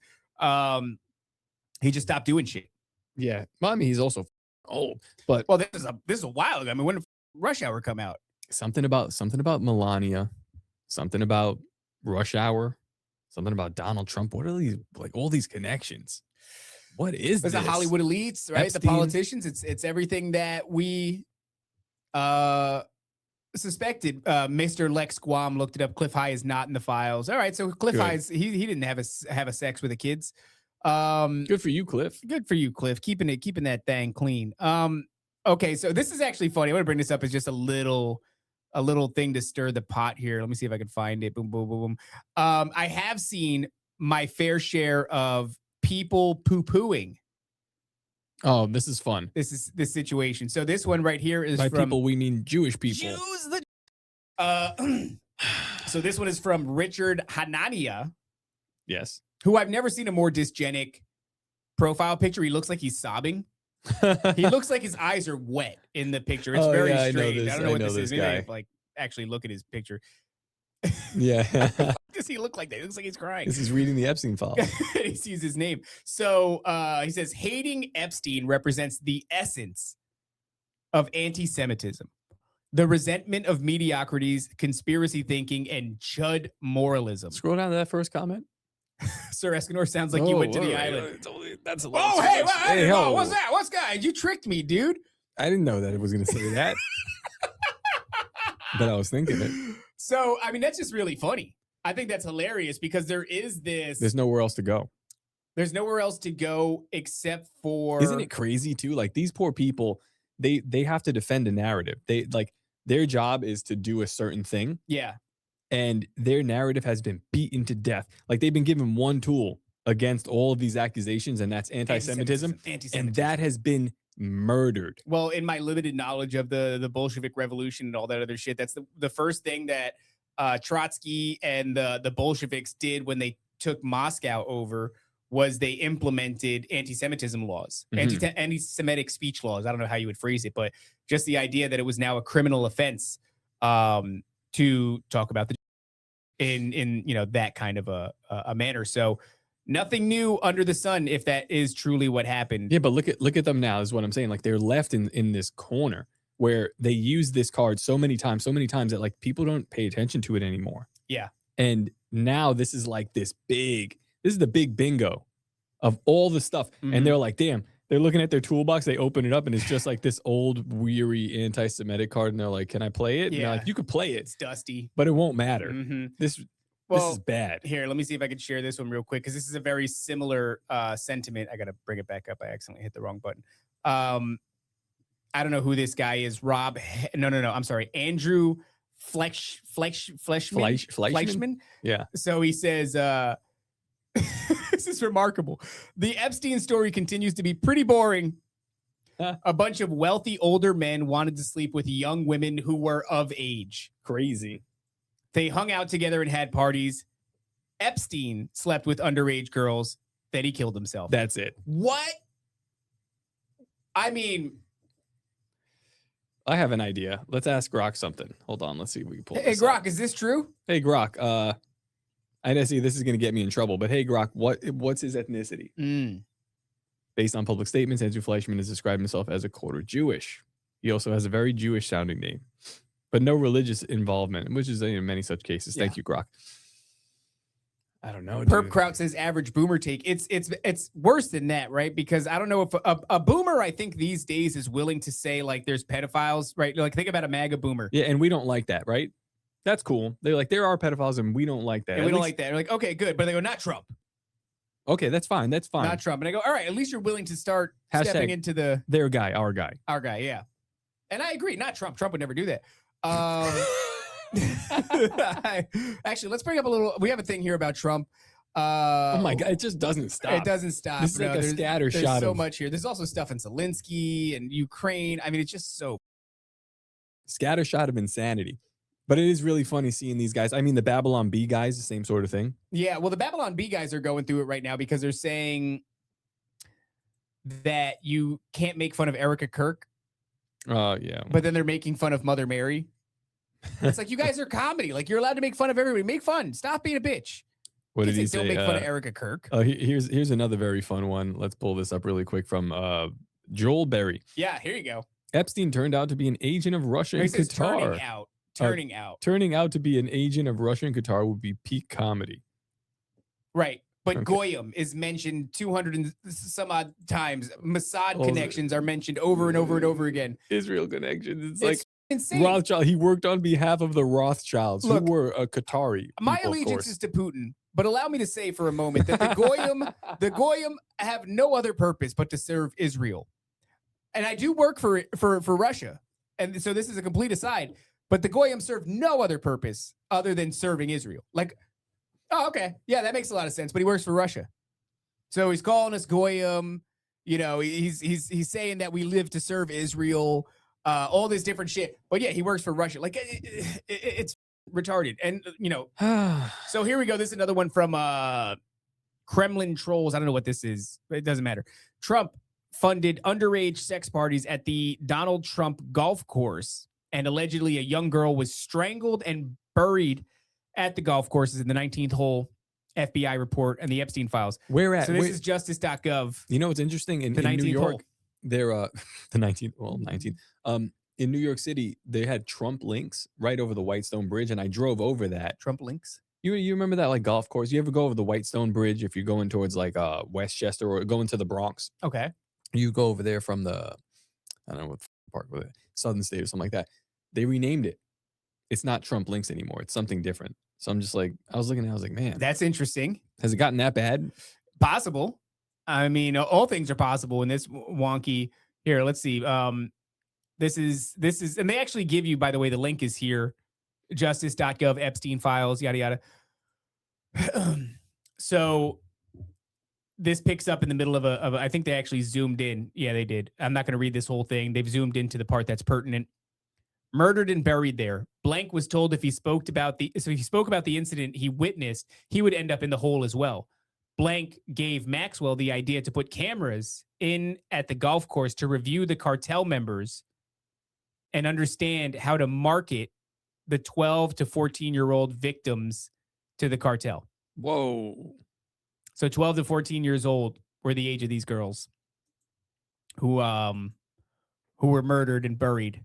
He just stopped doing shit. Yeah. Well, I mean, he's also old. But Well, this is a while ago. I mean, when did Rush Hour come out? something about Melania, something about Rush Hour, something about Donald Trump. What are these, like all these connections? What is There's this? the Hollywood elites, right? Epstein. The politicians. It's everything that we suspected. Mr. Lex Guam looked it up. Cliff High is not in the files. All right, so Cliff Good. High is he didn't have a sex with the kids. Good for you, Cliff. Good for you, Cliff. Keeping that thing clean. Okay, so this is actually funny. I want to bring this up as just a little thing to stir the pot here. Let me see if I can find it. Boom, boom, boom, boom. I have seen my fair share of people poo-pooing. Oh, this is fun. This situation. So this one right here is By from people, we mean Jewish people. Jews. So this one is from Richard Hanania, Yes. who I've never seen a more dysgenic profile picture. He looks like he's sobbing. He looks like his eyes are wet in the picture. It's very strange. I don't know what this is. Maybe I have to, like, actually look at his picture. Yeah. Does he look like that? He looks like he's crying. This is reading the Epstein file. He sees his name. So he says, hating Epstein represents the essence of anti-Semitism, the resentment of mediocrities, conspiracy thinking, and chud moralism. Scroll down to that first comment. Sir Escanor sounds like you went to the island. That's a lot. Oh, hey, hell. what's that? What's that? You tricked me, dude. I didn't know that it was going to say that. But I was thinking it. So, I mean, that's just really funny. I think that's hilarious because there is this. There's nowhere else to go. There's nowhere else to go except for. Isn't it crazy too? Like these poor people, they have to defend a narrative. They like their job is to do a certain thing. Yeah. And their narrative has been beaten to death. Like they've been given one tool against all of these accusations, and that's anti-Semitism. And that has been murdered. Well, in my limited knowledge of the Bolshevik Revolution and all that other shit, that's the first thing that Trotsky and the Bolsheviks did when they took Moscow over was they implemented anti-Semitism laws, anti-Semitic speech laws. I don't know how you would phrase it, but just the idea that it was now a criminal offense to talk about the in that kind of a manner. So nothing new under the sun if that is truly what happened. Yeah, but look at them now is what I'm saying. Like they're left in this corner where they use this card so many times that like people don't pay attention to it anymore. Yeah. And now this is like this is the big bingo of all the stuff. And they're like, damn, they're looking at their toolbox. They open it up and it's just like this old, weary anti-Semitic card. And they're like, can I play it? And they're like, you could play it. It's dusty, but it won't matter. This is bad. Here, let me see if I can share this one real quick because this is a very similar sentiment. I got to bring it back up. I accidentally hit the wrong button. I don't know who this guy is. No. I'm sorry. Andrew Fleischman. Yeah. So he says, this is remarkable. The Epstein story continues to be pretty boring. A bunch of wealthy older men wanted to sleep with young women who were of age. Crazy. They hung out together and had parties. Epstein slept with underage girls. Then he killed himself. That's it. What? I mean, I have an idea. Let's ask Grok something. Hold on. Let's see if we can pull hey, this Grok, up. is this true? Hey, Grok. I see this is going to get me in trouble, but hey, Grok, what's his ethnicity? Based on public statements, Andrew Fleischman has described himself as a quarter Jewish. He also has a very Jewish sounding name, but no religious involvement, which is in many such cases. Thank you, Grok. I don't know. Perp Kraut says average boomer take. It's worse than that, right? Because I don't know if a boomer, I think these days is willing to say like there's pedophiles, right? Like think about a MAGA boomer. Yeah, and we don't like that, right? That's cool. They're like, there are pedophiles and we don't like that. And we don't like that. They're like, okay, good. But they go, not Trump. Okay, that's fine. That's fine. Not Trump. And I go, all right, at least you're willing to start stepping into their guy, our guy. Our guy, yeah. And I agree, not Trump. Trump would never do that. Actually, let's bring up a little. We have a thing here about Trump. Oh my God, it just doesn't stop. It doesn't stop. This is like a scatter shot. There's so much here. There's also stuff in Zelensky and Ukraine. I mean, it's just so scatter shot of insanity. But it is really funny seeing these guys. I mean, the Babylon Bee guys, the same sort of thing. Yeah, well, the Babylon Bee guys are going through it right now because they're saying that you can't make fun of Erica Kirk. Yeah. But then they're making fun of Mother Mary. It's like, you guys are comedy. Like, you're allowed to make fun of everybody. Make fun. Stop being a bitch. What did he say? Don't make fun of Erica Kirk. Here's another very fun one. Let's pull this up really quick from Joel Berry. Yeah, here you go. Epstein turned out to be an agent of Russia and Qatar. Turning out to be an agent of Russia and Qatar would be peak comedy. Right. But Goyim is mentioned 200 and some odd times. Mossad connections are mentioned over and over and over again. Israel connections. It's like insane. Rothschild. He worked on behalf of the Rothschilds, who were a Qatari. My allegiance is to Putin, But allow me to say for a moment that the Goyim have no other purpose but to serve Israel. And I do work for Russia. And so this is a complete aside, but the Goyim serve no other purpose other than serving Israel. Like, oh, okay. Yeah, that makes a lot of sense, but he works for Russia. So he's calling us Goyim. You know, he's saying that we live to serve Israel, all this different shit. But yeah, he works for Russia. Like, it's retarded. And, you know, so here we go. This is another one from Kremlin Trolls. I don't know what this is. It doesn't matter. Trump funded underage sex parties at the Donald Trump golf course. And allegedly a young girl was strangled and buried at the golf courses in the 19th hole. FBI report and the Epstein files. Where at? So this is justice.gov. You know what's interesting? In New York, hole. they're the 19th, well, 19th. In New York City, they had Trump links right over the Whitestone Bridge, and I drove over that. Trump links? You remember that like golf course? You ever go over the Whitestone Bridge if you're going towards like Westchester or going to the Bronx? Okay. You go over there from the, I don't know what park was it, Southern State or something like that. They renamed it. It's not Trump links anymore. It's something different. So I'm just like, I was looking at it, I was like, man, That's interesting. has it gotten that bad? Possible. I mean, all things are possible in this wonky. Here, let's see. This is, and they actually give you, by the way, the link is here, justice.gov, Epstein files, yada, yada. So this picks up in the middle of I think they actually zoomed in. Yeah, they did. I'm not going to read this whole thing. They've zoomed into the part that's pertinent. Murdered and buried there. Blank was told if he spoke about the incident he witnessed, he would end up in the hole as well. Blank gave Maxwell the idea to put cameras in at the golf course to review the cartel members and understand how to market the 12 to 14-year-old victims to the cartel. Whoa. So 12 to 14 years old were the age of these girls who were murdered and buried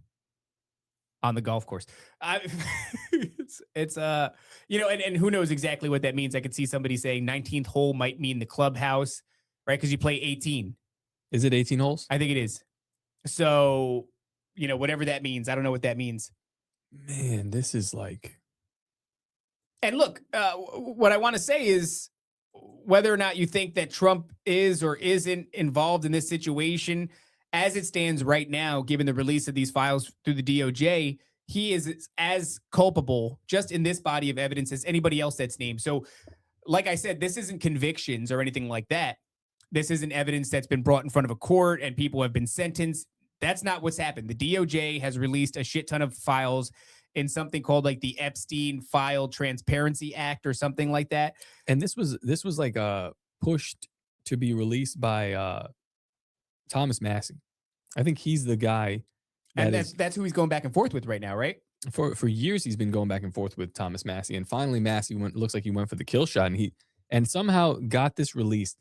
on the golf course. It's you know, and who knows exactly what that means. I could see somebody saying 19th hole might mean the clubhouse, right? Because you play 18. Is it 18 holes? I think it is. So, you know, whatever that means, I don't know what that means. Man, this is like, And look, what I want to say is whether or not you think that Trump is or isn't involved in this situation, as it stands right now, given the release of these files through the DOJ, he is as culpable just in this body of evidence as anybody else that's named. So, like I said, this isn't convictions or anything like that. This isn't evidence that's been brought in front of a court and people have been sentenced. That's not what's happened. The DOJ has released a shit ton of files in something called like the Epstein File Transparency Act or something like that. and this was like pushed to be released by Thomas Massey. I think he's the guy And that's who he's going back and forth with right now, right? for years he's been going back and forth with Thomas Massey, and finally Massey looks like he went for the kill shot, and somehow got this released,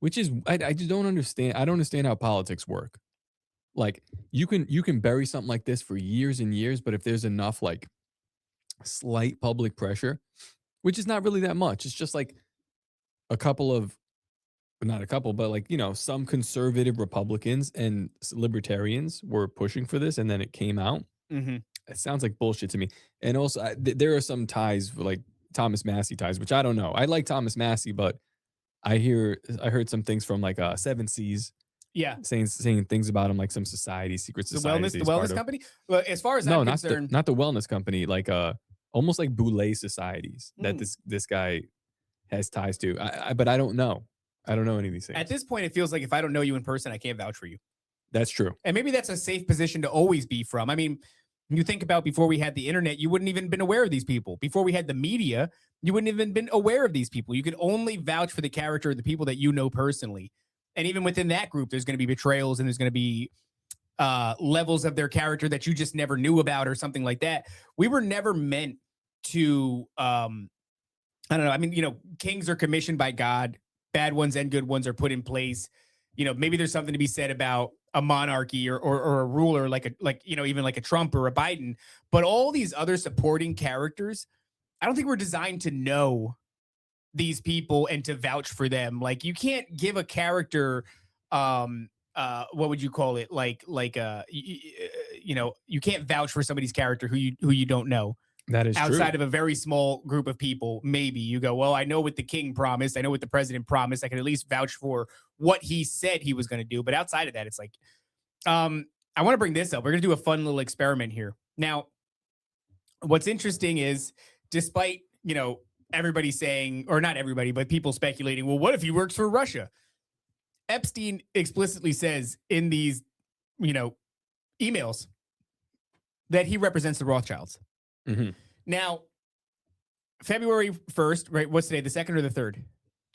which is I just don't understand. I don't understand how politics work. Like you can bury something like this for years and years, but if there's enough like slight public pressure, which is not really that much, it's just like a couple of, not a couple, but like, you know, some conservative Republicans and libertarians were pushing for this, and then it came out. Mm-hmm. It sounds like bullshit to me. And also, there are some ties, like Thomas Massey ties, which I don't know. I like Thomas Massey, but I heard some things from like Seven Seas, Yeah. saying things about him, like some secret The society. wellness company? Well, as far as No, I'm not concerned, not the wellness company. Like almost like boule societies that this guy has ties to. But I don't know. I don't know any of these things. at this point, it feels like if I don't know you in person, I can't vouch for you. That's true. And maybe that's a safe position to always be from. I mean, you think about before we had the internet, you wouldn't even been aware of these people. Before we had the media, you wouldn't even been aware of these people. You could only vouch for the character of the people that you know personally. And even within that group, there's going to be betrayals and there's going to be levels of their character that you just never knew about or something like that. We were never meant to, I don't know. I mean, you know, kings are commissioned by God. Bad ones and good ones are put in place. You know, maybe there's something to be said about a monarchy or a ruler like you know, even like a Trump or a Biden. But all these other supporting characters, I don't think we're designed to know these people and to vouch for them. Like you can't give a character, what would you call it? You know, you can't vouch for somebody's character who you don't know. That is outside true. of a very small group of people. Maybe you go, well, I know what the king promised. I know what the president promised. I can at least vouch for what he said he was going to do. But outside of that, it's like, I want to bring this up. We're going to do a fun little experiment here. Now, what's interesting is, despite, everybody saying, or not everybody, but people speculating, well, what if he works for Russia? Epstein explicitly says in these, emails that he represents the Rothschilds. Mm-hmm. Now, February 1st, right? What's today? The 2nd or the 3rd?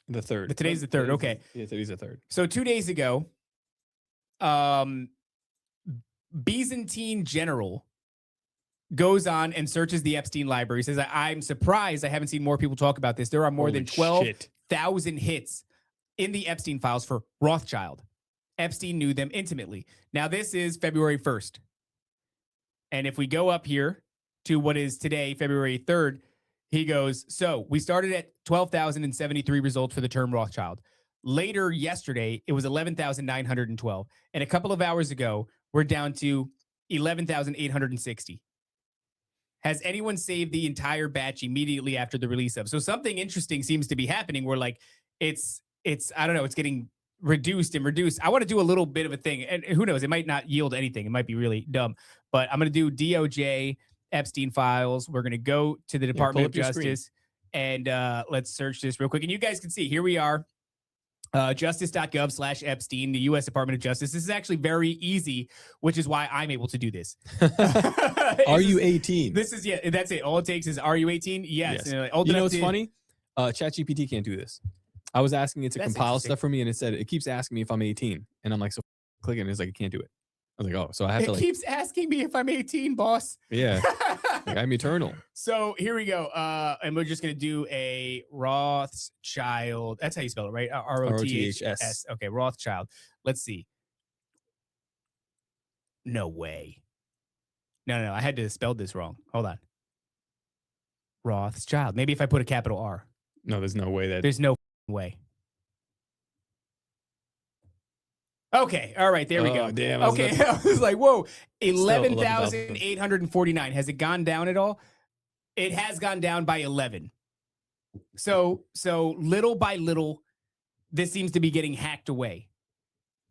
The 3rd. Today's the 3rd. Okay. Yeah, today's the 3rd. So 2 days ago, Byzantine general goes on and searches the Epstein library. Says, I'm surprised I haven't seen more people talk about this. There are more than 12,000 hits in the Epstein files for Rothschild. Epstein knew them intimately. Now, this is February 1st. And if we go up here to what is today, February 3rd, he goes, so we started at 12,073 results for the term Rothschild. Later yesterday, it was 11,912. And a couple of hours ago, we're down to 11,860. Has anyone saved the entire batch immediately after the release of? So something interesting seems to be happening where like it's I don't know, it's getting reduced and reduced. I want to do a little bit of a thing, and who knows, it might not yield anything. It might be really dumb, but I'm going to do DOJ Epstein files. We're going to go to the Department of Justice and let's search this real quick. And you guys can see, here we are. Justice.gov/Epstein, the U.S. Department of Justice. This is actually very easy, which is why I'm able to do this. Are you 18? This is, yeah, that's it. All it takes is, are you 18? Yes. You know what's funny? ChatGPT can't do this. I was asking it to compile stuff for me, and it keeps asking me if I'm 18. And I'm like, so clicking, and it's like, it can't do it. I was like, oh, so I have to like. It keeps asking me if I'm 18, boss. Yeah. Like, I'm eternal. So here we go. And we're just going to do a Rothschild. That's how you spell it, right? Roths. Okay, Rothschild. Let's see. No way. No. I had to spell this wrong. Hold on. Rothschild. Maybe if I put a capital R. No, there's no way that. There's no way. Okay. All right. There we go. Damn. Okay. I was like, whoa, 11,849. Has it gone down at all? It has gone down by 11. So little by little, this seems to be getting hacked away.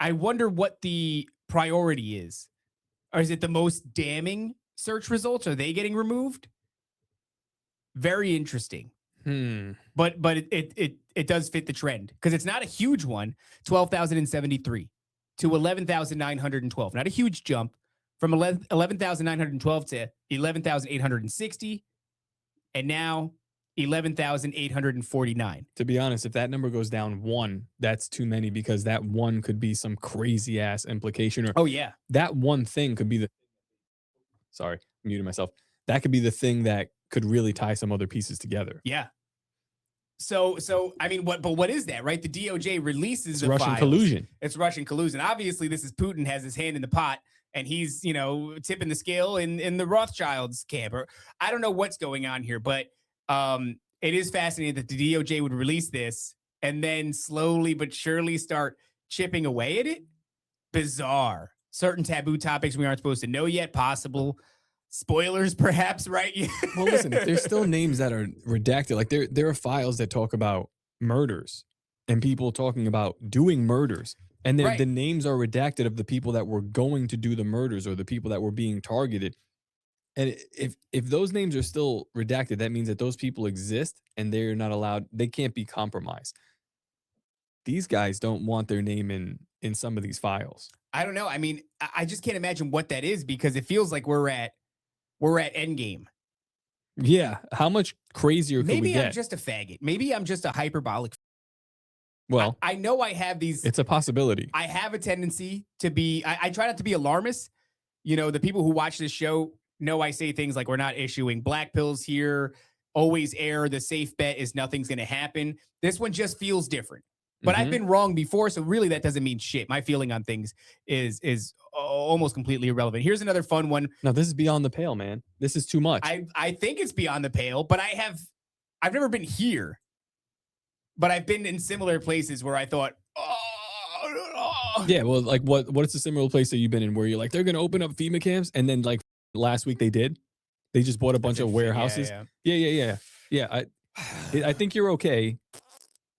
I wonder what the priority is. Or is it the most damning search results? Are they getting removed? Very interesting. But it does fit the trend because it's not a huge one. 12,073 to 11,912. Not a huge jump from 11,912 to 11,860, and now 11,849. To be honest, if that number goes down 1, that's too many, because that 1 could be some crazy ass implication. Or that one thing could be the. Sorry, I muted myself. That could be the thing that could really tie some other pieces together. Yeah. So I mean, what is that, right? The DOJ releases the Russian files. collusion. It's Russian collusion. Obviously, this is Putin has his hand in the pot, and he's tipping the scale in the Rothschilds camp. Or I don't know what's going on here, but it is fascinating that the DOJ would release this and then slowly but surely start chipping away at it. Bizarre. Certain taboo topics we aren't supposed to know yet. Possible spoilers, perhaps, right? Well, listen, if there's still names that are redacted, like there are files that talk about murders and people talking about doing murders, and the names are redacted of the people that were going to do the murders or the people that were being targeted. And if those names are still redacted, that means that those people exist and they're not allowed, they can't be compromised. These guys don't want their name in some of these files. I don't know. I mean, I just can't imagine what that is, because it feels like we're at endgame. Yeah. How much crazier could we get? Maybe I'm just a faggot. Maybe I'm just a hyperbolic. Well, I know I have these. It's a possibility. I have a tendency to be, I try not to be alarmist. The people who watch this show know I say things like, we're not issuing black pills here. Always err. The safe bet is nothing's going to happen. This one just feels different. But I've been wrong before, so really that doesn't mean shit. My feeling on things is almost completely irrelevant. Here's another fun one. No, this is beyond the pale, man. This is too much. I think it's beyond the pale, but I've never been here. But I've been in similar places where I thought, yeah, well, like what's a similar place that you've been in where you're like, they're going to open up FEMA camps, and then like last week they did? They just bought a bunch of Yeah, warehouses. yeah. Yeah. I think you're okay.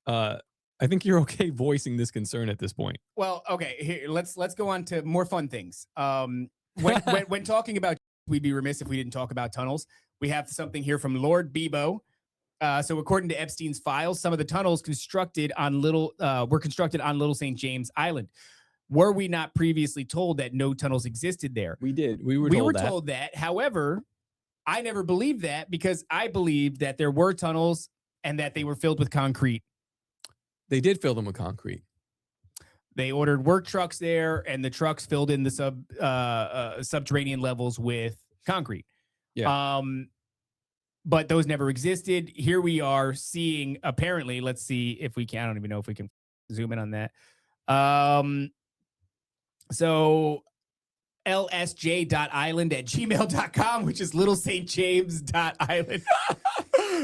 I think you're okay voicing this concern at this point. Well, okay. Here, let's go on to more fun things. When talking about, we'd be remiss if we didn't talk about tunnels. We have something here from Lord Bebo. So according to Epstein's files, some of the tunnels were constructed on Little St. James Island. Were we not previously told that no tunnels existed there? We did. We were told that. However, I never believed that because I believed that there were tunnels and that they were filled with concrete. They did fill them with concrete. They ordered work trucks there, and the trucks filled in the subterranean levels with concrete. Yeah. But those never existed. Here we are seeing, apparently, let's see if we can, I don't even know if we can zoom in on that. So lsj.island@gmail.com, which is Little St. James.island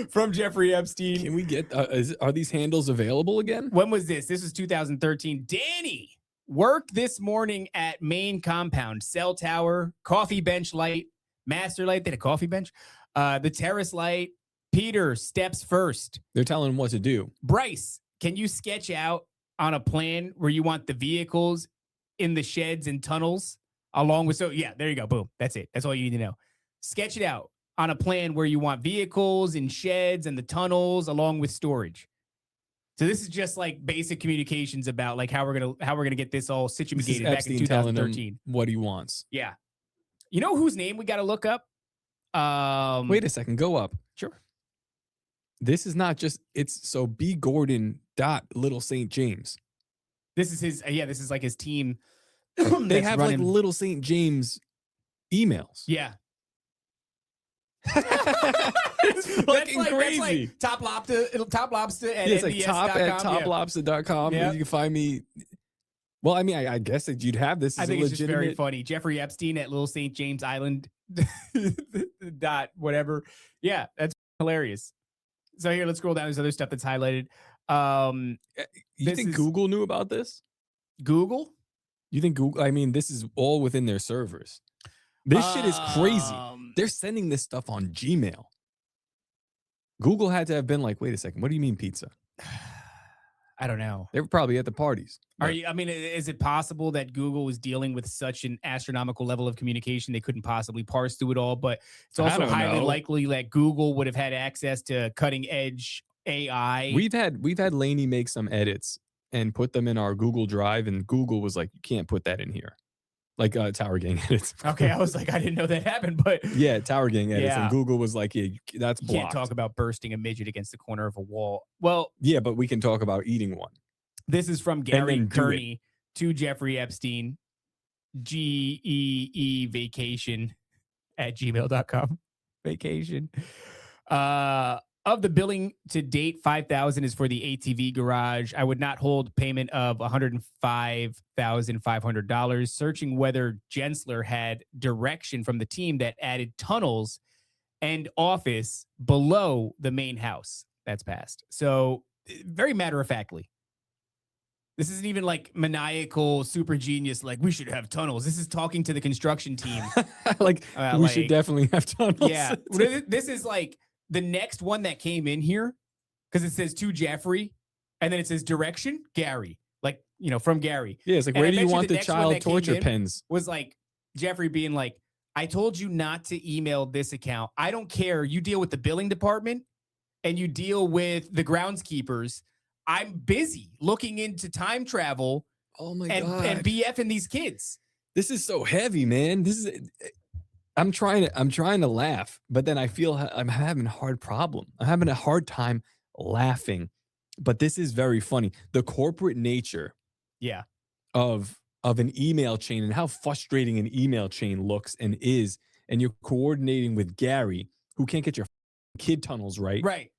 from Jeffrey Epstein. Can we get, are these handles available again? When was this? This was 2013. Danny, work this morning at main compound, cell tower, coffee bench light, master light. They had a coffee bench. The terrace light. Peter, steps first. They're telling him what to do. Bryce, can you sketch out on a plan where you want the vehicles in the sheds and tunnels along with, so yeah, there you go. Boom. That's it. That's all you need to know. Sketch it out on a plan where you want vehicles and sheds and the tunnels along with storage. So this is just like basic communications about like how we're gonna get this all situated back in 2013. What he wants. Yeah. You know whose name we got to look up? Wait a second. Go up. Sure. This is not just, it's so B Gordon dot Little St. James. This is his. Yeah, this is like his team. They have like Little St. James emails. Yeah. It's fucking crazy. Like top lobster at it's like NDS.com. top@toplobster.com. Yeah. You can find me. Well, I mean, I guess that you'd have this. I As think a it's just very legitimate... funny. Jeffrey Epstein at Little St. James Island dot whatever. Yeah, that's hilarious. So here, let's scroll down. There's other stuff that's highlighted. You think Google knew about this? Google? You think Google? I mean, this is all within their servers. This shit is crazy. They're sending this stuff on Gmail. Google had to have been like, wait a second, what do you mean pizza? I don't know. They were probably at the parties. Are you? I mean, is it possible that Google was dealing with such an astronomical level of communication they couldn't possibly parse through it all? But it's also highly likely that Google would have had access to cutting edge AI. We've had Lainey make some edits and put them in our Google Drive, and Google was like, you can't put that in here. Like Tower Gang edits. Okay, I was like, I didn't know that happened, but yeah, Tower Gang edits, yeah. And Google was like, yeah, that's blocked. You can't talk about bursting a midget against the corner of a wall. Well, yeah, but we can talk about eating one. This is from Gary Kearney to Jeffrey Epstein, GEE vacation @gmail.com. Vacation. Of the billing to date, $5,000 is for the ATV garage. I would not hold payment of $105,500. Searching whether Gensler had direction from the team that added tunnels and office below the main house. That's passed. So very matter-of-factly. This isn't even like maniacal, super genius, like we should have tunnels. This is talking to the construction team. We should definitely have tunnels. Yeah. This is like the next one that came in here, because it says to Jeffrey, and then it says direction, Gary. Like, you know, from Gary. Yeah, it's like, where do you want the child torture pens? Was like Jeffrey being like, I told you not to email this account. I don't care. You deal with the billing department and you deal with the groundskeepers. I'm busy looking into time travel. Oh my God. And BFing these kids. This is so heavy, man. I'm trying to laugh, but then I feel I'm having a hard problem. I'm having a hard time laughing, but this is very funny. The corporate nature, yeah, of an email chain and how frustrating an email chain looks and is, and you're coordinating with Gary, who can't get your kid tunnels right. Right.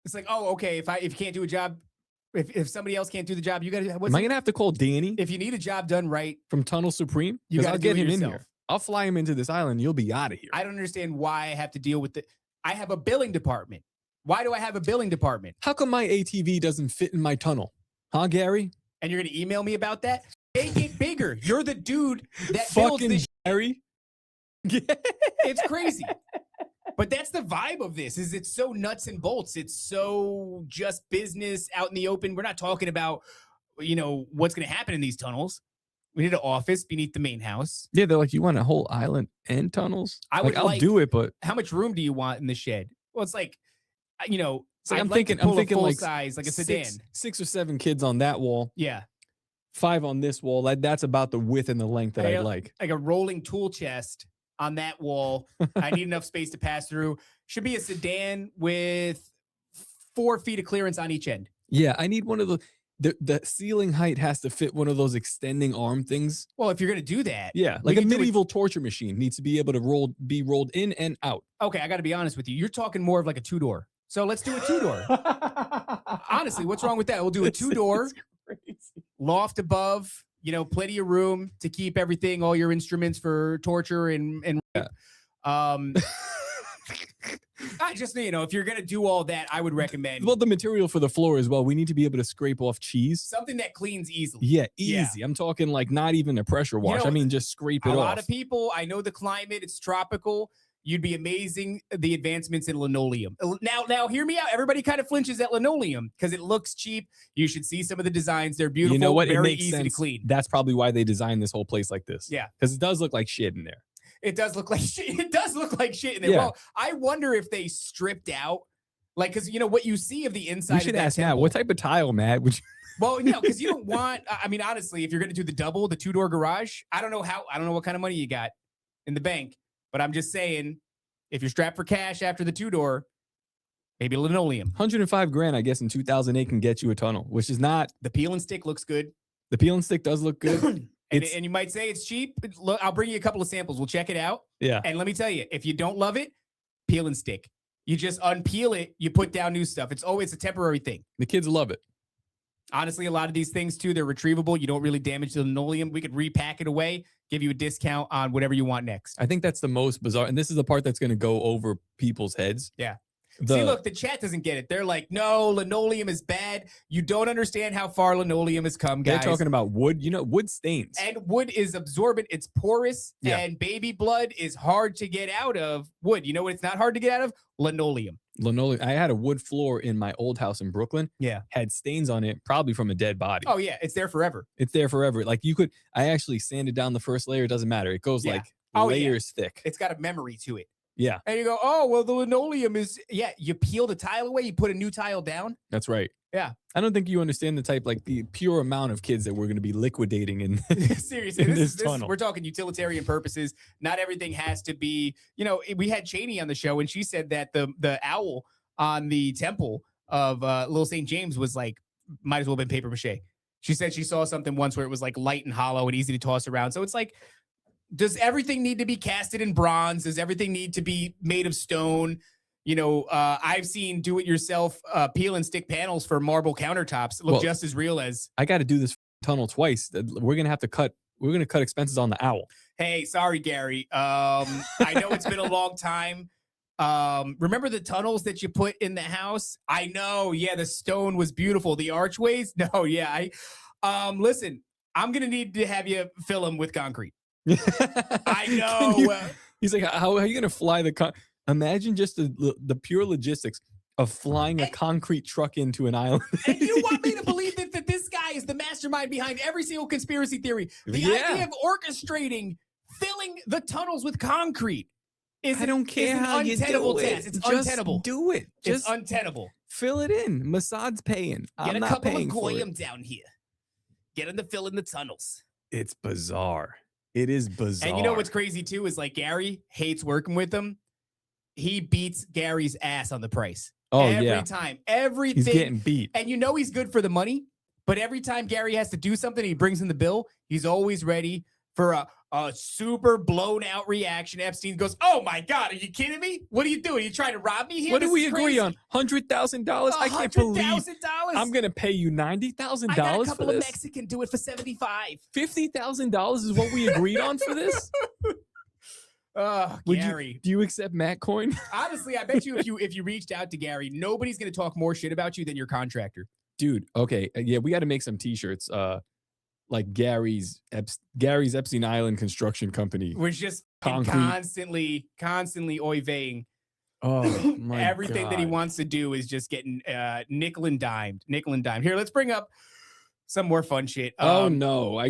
It's like, oh, okay. If you can't do a job, if somebody else can't do the job, you got to. Am I gonna have to call Danny? If you need a job done right from Tunnel Supreme, you got to get him in here. I'll fly him into this island. You'll be out of here. I don't understand why I have to deal with I have a billing department. Why do I have a billing department? How come my ATV doesn't fit in my tunnel? Huh, Gary? And you're going to email me about that? Make it bigger. You're the dude that builds fucking this Gary. It's crazy. But that's the vibe of this. Is it's so nuts and bolts. It's so just business out in the open. We're not talking about, what's going to happen in these tunnels. We need an office beneath the main house. Yeah, they're like, you want a whole island and tunnels? I'll do it, but how much room do you want in the shed? Well, it's like, I'm thinking like size, like a sedan. 6 or 7 kids on that wall. Yeah. 5 on this wall. That's about the width and the length that I like. Like a rolling tool chest on that wall. I need enough space to pass through. Should be a sedan with 4 feet of clearance on each end. Yeah, I need one of the ceiling height has to fit one of those extending arm things. Well, if you're gonna do that, yeah, like a medieval torture machine needs to be able to be rolled in and out. Okay, I got to be honest with you. You're talking more of like a 2-door. So let's do a 2-door. Honestly, what's wrong with that? We'll do a 2-door, loft above. Plenty of room to keep everything, all your instruments for torture and yeah. I just, if you're going to do all that, I would recommend. Well, the material for the floor as well. We need to be able to scrape off cheese. Something that cleans easily. Yeah, easy. Yeah. I'm talking like not even a pressure wash. I mean, just scrape it off. A lot of people, I know the climate, it's tropical. You'd be amazing, the advancements in linoleum. Now, hear me out. Everybody kind of flinches at linoleum because it looks cheap. You should see some of the designs. They're beautiful. You know what? Very it makes easy sense. to clean. That's probably why they designed this whole place like this. Yeah. Because it does look like shit in there. It does look like shit. It does look like shit in there. Yeah. Well, I wonder if they stripped out, because what you see of the inside. You should ask Matt, what type of tile, Matt? Would you? Well, because you don't want. I mean, honestly, if you're going to do the 2-door garage, I don't know what kind of money you got in the bank, but I'm just saying, if you're strapped for cash after the 2-door, maybe linoleum. $105,000, I guess, in 2008 can get you a tunnel, which is not. The peel and stick looks good. The peel and stick does look good. And you might say it's cheap. Look, I'll bring you a couple of samples. We'll check it out. Yeah. And let me tell you, if you don't love it, peel and stick. You just unpeel it. You put down new stuff. It's always a temporary thing. The kids love it. Honestly, a lot of these things, too, they're retrievable. You don't really damage the linoleum. We could repack it away, give you a discount on whatever you want next. I think that's the most bizarre. And this is the part that's going to go over people's heads. Yeah. See, look, the chat doesn't get it. They're like, no, linoleum is bad. You don't understand how far linoleum has come, guys. They're talking about wood. Wood stains. And wood is absorbent. It's porous. Yeah. And baby blood is hard to get out of wood. You know what it's not hard to get out of? Linoleum. Linoleum. I had a wood floor in my old house in Brooklyn. Yeah. Had stains on it, probably from a dead body. Oh, yeah. It's there forever. It's there forever. Like I actually sanded down the first layer. It doesn't matter. It goes like layers thick. It's got a memory to it. Yeah. And you go, oh, well, the linoleum is, you peel the tile away, you put a new tile down. That's right. Yeah. I don't think you understand the pure amount of kids that we're going to be liquidating in seriously. in this tunnel. We're talking utilitarian purposes. Not everything has to be, we had Cheney on the show and she said that the owl on the temple of Little St. James was like, might as well have been paper mache. She said she saw something once where it was like light and hollow and easy to toss around. So it's like, does everything need to be casted in bronze? Does everything need to be made of stone? I've seen do-it-yourself peel and stick panels for marble countertops look just as real as. I got to do this tunnel twice. We're gonna have to cut. We're gonna cut expenses on the owl. Hey, sorry, Gary. I know it's been a long time. Remember the tunnels that you put in the house? I know. Yeah, the stone was beautiful. The archways. No, yeah. Listen, I'm gonna need to have you fill them with concrete. I know. He's like, how are you going to fly imagine just the pure logistics of flying a concrete truck into an island. And you want me to believe that this guy is the mastermind behind every single conspiracy theory. The idea of orchestrating, filling the tunnels with concrete I don't care how you do it. It's just untenable. Do it. It's untenable. Fill it in. Mossad's paying. Get I'm a not couple paying of for goyim it. down here. Get them to fill in the tunnels. It's bizarre. It is bizarre. And you know what's crazy too is like Gary hates working with him. He beats Gary's ass on the price. Oh, every time. Everything. He's getting beat. And you know he's good for the money, but every time Gary has to do something, he brings in the bill. He's always ready for a super blown out reaction. Epstein goes, "Oh my God, are you kidding me? What are you doing? Are you trying to rob me here? What do we agree on? $100,000? I can't believe I'm going to pay you $90,000 I got a for couple of this. Mexican do it for $75. $50,000 is what we agreed on for this? Gary. Do you accept Matt coin? Honestly, I bet you if you reached out to Gary, nobody's going to talk more shit about you than your contractor. Dude, okay. Yeah, we got to make some t-shirts. Like Gary's Epstein Island Construction Company. We're just constantly oiveying. Oh my Everything that he God. wants to do is just getting nickel and dimed. Here, let's bring up some more fun shit. Oh no,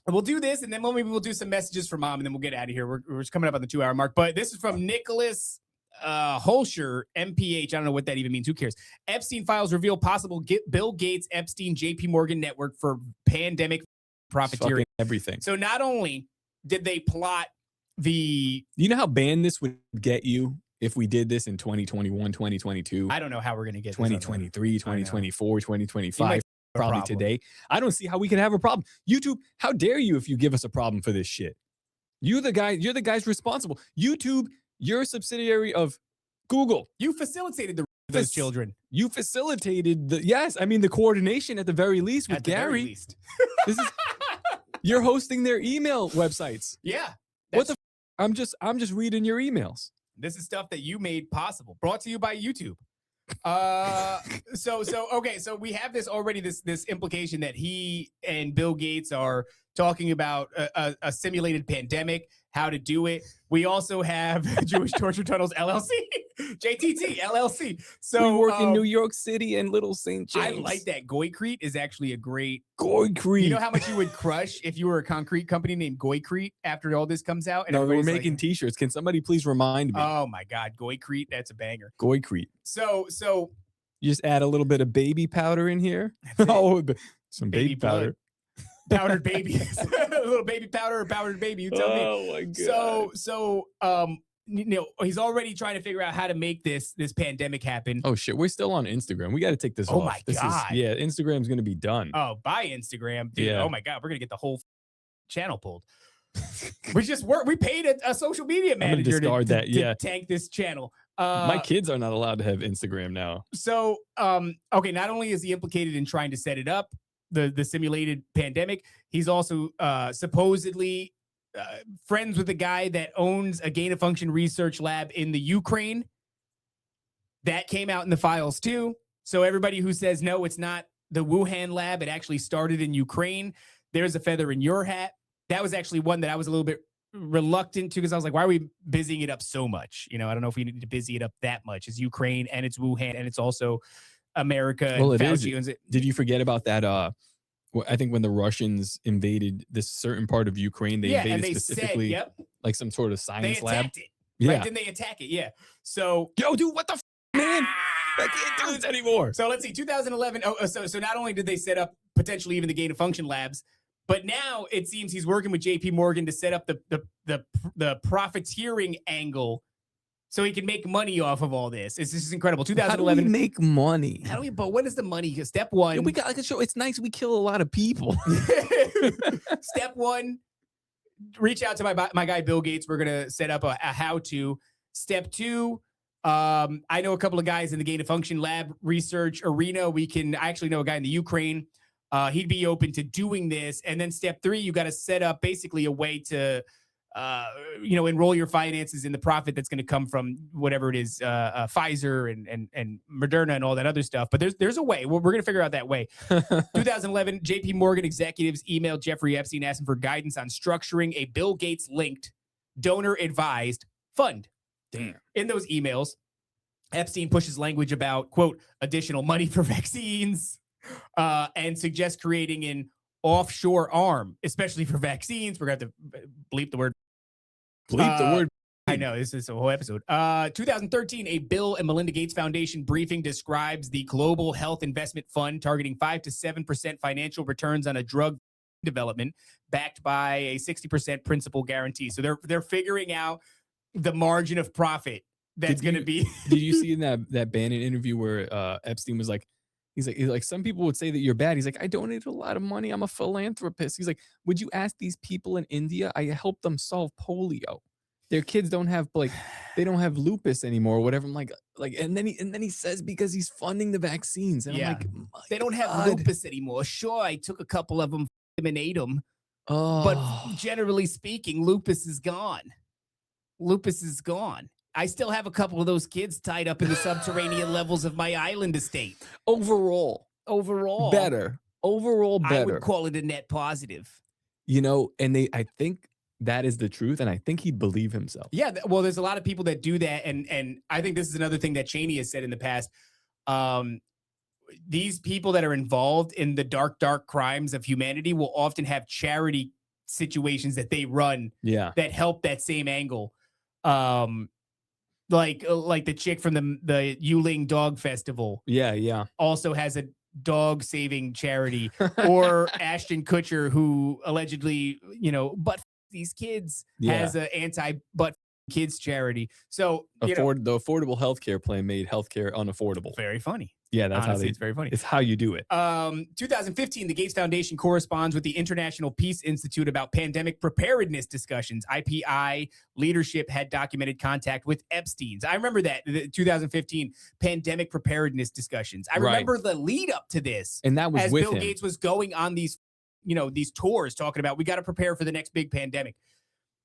We'll do this, and then maybe we'll do some messages from mom, and then we'll get out of here. We're just coming up on the 2-hour mark. But this is from Nicholas Holscher, MPH. I don't know what that even means. Who cares? Epstein files reveal possible Bill Gates, Epstein, JP Morgan network for pandemic profiteering. Everything. So not only did they plot the, You know how banned this would get you if we did this in 2021, 2022, I don't know how we're gonna get this on there. 2023, 2024, You 2025, might have a probably problem. today. I don't see how we could have a problem. YouTube, how dare you if you give us a problem for this shit? You're the guys responsible. YouTube, you're a subsidiary of Google. You facilitated the those Fac- children You facilitated the coordination at the very least with at the very Gary. least. This is you're hosting their email websites. Yeah. What the I'm just reading your emails. This is stuff that you made possible. Brought to you by YouTube. So we have this already, this implication that he and Bill Gates are talking about a simulated pandemic, how to do it. We also have Jewish Torture Tunnels LLC, JTT LLC. So we work in New York City and Little St. James. I like that. Goycrete is actually a great. Goycrete. You know how much you would crush if you were a concrete company named Goycrete after all this comes out? And No, we're everybody's making like, t-shirts. Can somebody please remind me? oh my God, Goycrete, that's a banger. Goycrete. So You just add a little bit of baby powder in here. it. Oh, some Baby baby powder. powdered baby, a little baby powder or powdered baby. You tell me. Oh my god. So he's already trying to figure out how to make this pandemic happen. Oh shit, we're still on Instagram. We got to take this Oh off. my This is- God. yeah, Instagram's gonna be done. Oh, by Instagram, dude. Yeah. Oh my God, we're gonna get the whole channel pulled. We paid a social media gonna manager discard that, yeah. to tank this channel. My kids are not allowed to have Instagram now. So, okay, not only is he implicated in trying to set it up, the simulated pandemic, he's also supposedly friends with the guy that owns a gain of function research lab in the Ukraine. That came out in the files too. So everybody who says, no, it's not the Wuhan lab, it actually started in Ukraine, there's a feather in your hat. That was actually one that I was a little bit reluctant to, because I was like, why are we busying it up so much? You know, I don't know if we need to busy it up that much. It's Ukraine and it's Wuhan and it's also America. Well, and it is. Fauci owns it. Did you forget about that? I think when the Russians invaded this certain part of Ukraine, they Yeah, and invaded they specifically said, yep, like some sort of they science lab. attacked it. Yeah. Right? Didn't they attack it? Yeah. So, Yo, dude, what the man? I can't do this anymore. so let's see, 2011. So not only did they set up potentially even the gain of function labs, but now it seems he's working with JP Morgan to set up the profiteering angle so he can make money off of all this. This is incredible. How do we 2011. make money? But what is the money? Step one. Yeah, we got like a show. It's nice. We kill a lot of people. Step one, reach out to my guy Bill Gates. We're gonna set up a how-to. Step two, I know a couple of guys in the gain of function lab research arena. I actually know a guy in the Ukraine. He'd be open to doing this. And then step three, you got to set up basically a way to enroll your finances in the profit that's going to come from whatever it is, Pfizer and Moderna and all that other stuff. But there's a way. We're going to figure out that way. 2011, JP Morgan executives emailed Jeffrey Epstein asking for guidance on structuring a Bill Gates linked, donor advised fund. Damn. In those emails, Epstein pushes language about, quote, additional money for vaccines, and suggests creating an offshore arm, especially for vaccines. We're going to have to bleep the word. Bleep the word. I know, this is a whole episode. 2013, a Bill and Melinda Gates Foundation briefing describes the Global Health Investment Fund targeting 5 to 7% financial returns on a drug development backed by a 60% principal guarantee. So they're figuring out the margin of profit that's going to be. Did you see in that Bannon interview where Epstein was like, he's like, some people would say that you're bad. He's like, I donated a lot of money. I'm a philanthropist. He's like, would you ask these people in India? I helped them solve polio. Their kids don't have they don't have lupus anymore or whatever. I'm like, and then he says because he's funding the vaccines. And Yeah. I'm like, They don't have God. lupus anymore. Sure, I took a couple of them and ate them. oh, But generally speaking, lupus is gone. Lupus is gone. I still have a couple of those kids tied up in the subterranean levels of my island estate. overall Overall, better. Overall I better. would call it a net positive. You know, and I think that is the truth, and I think he'd believe himself. Yeah, well, there's a lot of people that do that, and I think this is another thing that Cheney has said in the past. These people that are involved in the dark crimes of humanity will often have charity situations that they run that help that same angle. Like the chick from the Yuling Dog Festival. Yeah. Also has a dog saving charity, or Ashton Kutcher, who allegedly, butt these kids, has an anti-butt kids charity. So the affordable healthcare plan made healthcare unaffordable. Very funny. Yeah, that's Honestly, how it's very funny. It's how you do it. 2015, the Gates Foundation corresponds with the International Peace Institute about pandemic preparedness discussions. IPI leadership had documented contact with Epstein's. I remember that, the 2015 pandemic preparedness discussions. I remember the lead up to this. And that was as with Bill him. Gates was going on these, these tours talking about, we got to prepare for the next big pandemic.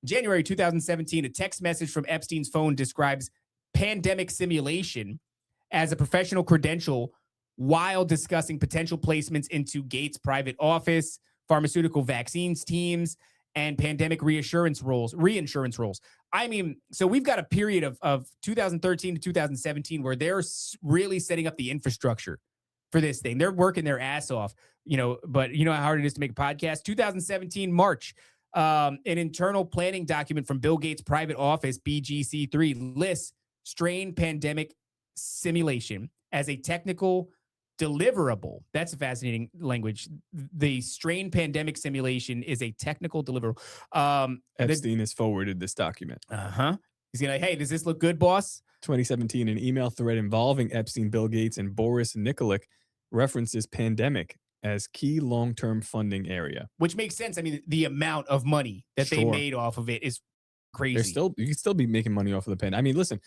January 2017, a text message from Epstein's phone describes pandemic simulation as a professional credential while discussing potential placements into Gates' private office, pharmaceutical vaccines teams, and pandemic reinsurance roles. I mean, so we've got a period of 2013 to 2017 where they're really setting up the infrastructure for this thing. They're working their ass off, but you know how hard it is to make a podcast? 2017, March, an internal planning document from Bill Gates' private office, BGC3, lists strain pandemic simulation as a technical deliverable. That's a fascinating language. The strain pandemic simulation is a technical deliverable. Epstein has forwarded this document. He's gonna, hey, does this look good, boss? 2017, an email thread involving Epstein, Bill Gates, and Boris Nikolic references pandemic as key long-term funding area. Which makes sense. I mean, the amount of money that they made off of it is crazy. You can still be making money off of the pandemic. I mean, listen,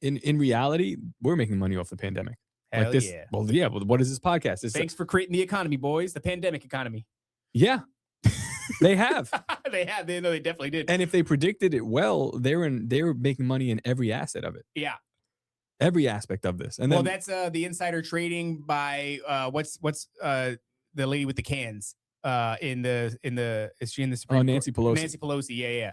in reality, we're making money off the pandemic. Hell like this, yeah. Well, yeah. Well, what is this podcast? Thanks for creating the economy, boys. The pandemic economy. Yeah, they have. They have. They definitely did. And if they predicted it well, they were making money in every asset of it. Yeah. Every aspect of this. And then, that's the insider trading by what's the lady with the cans is she in the Supreme Court? Nancy Pelosi. Nancy Pelosi. Yeah.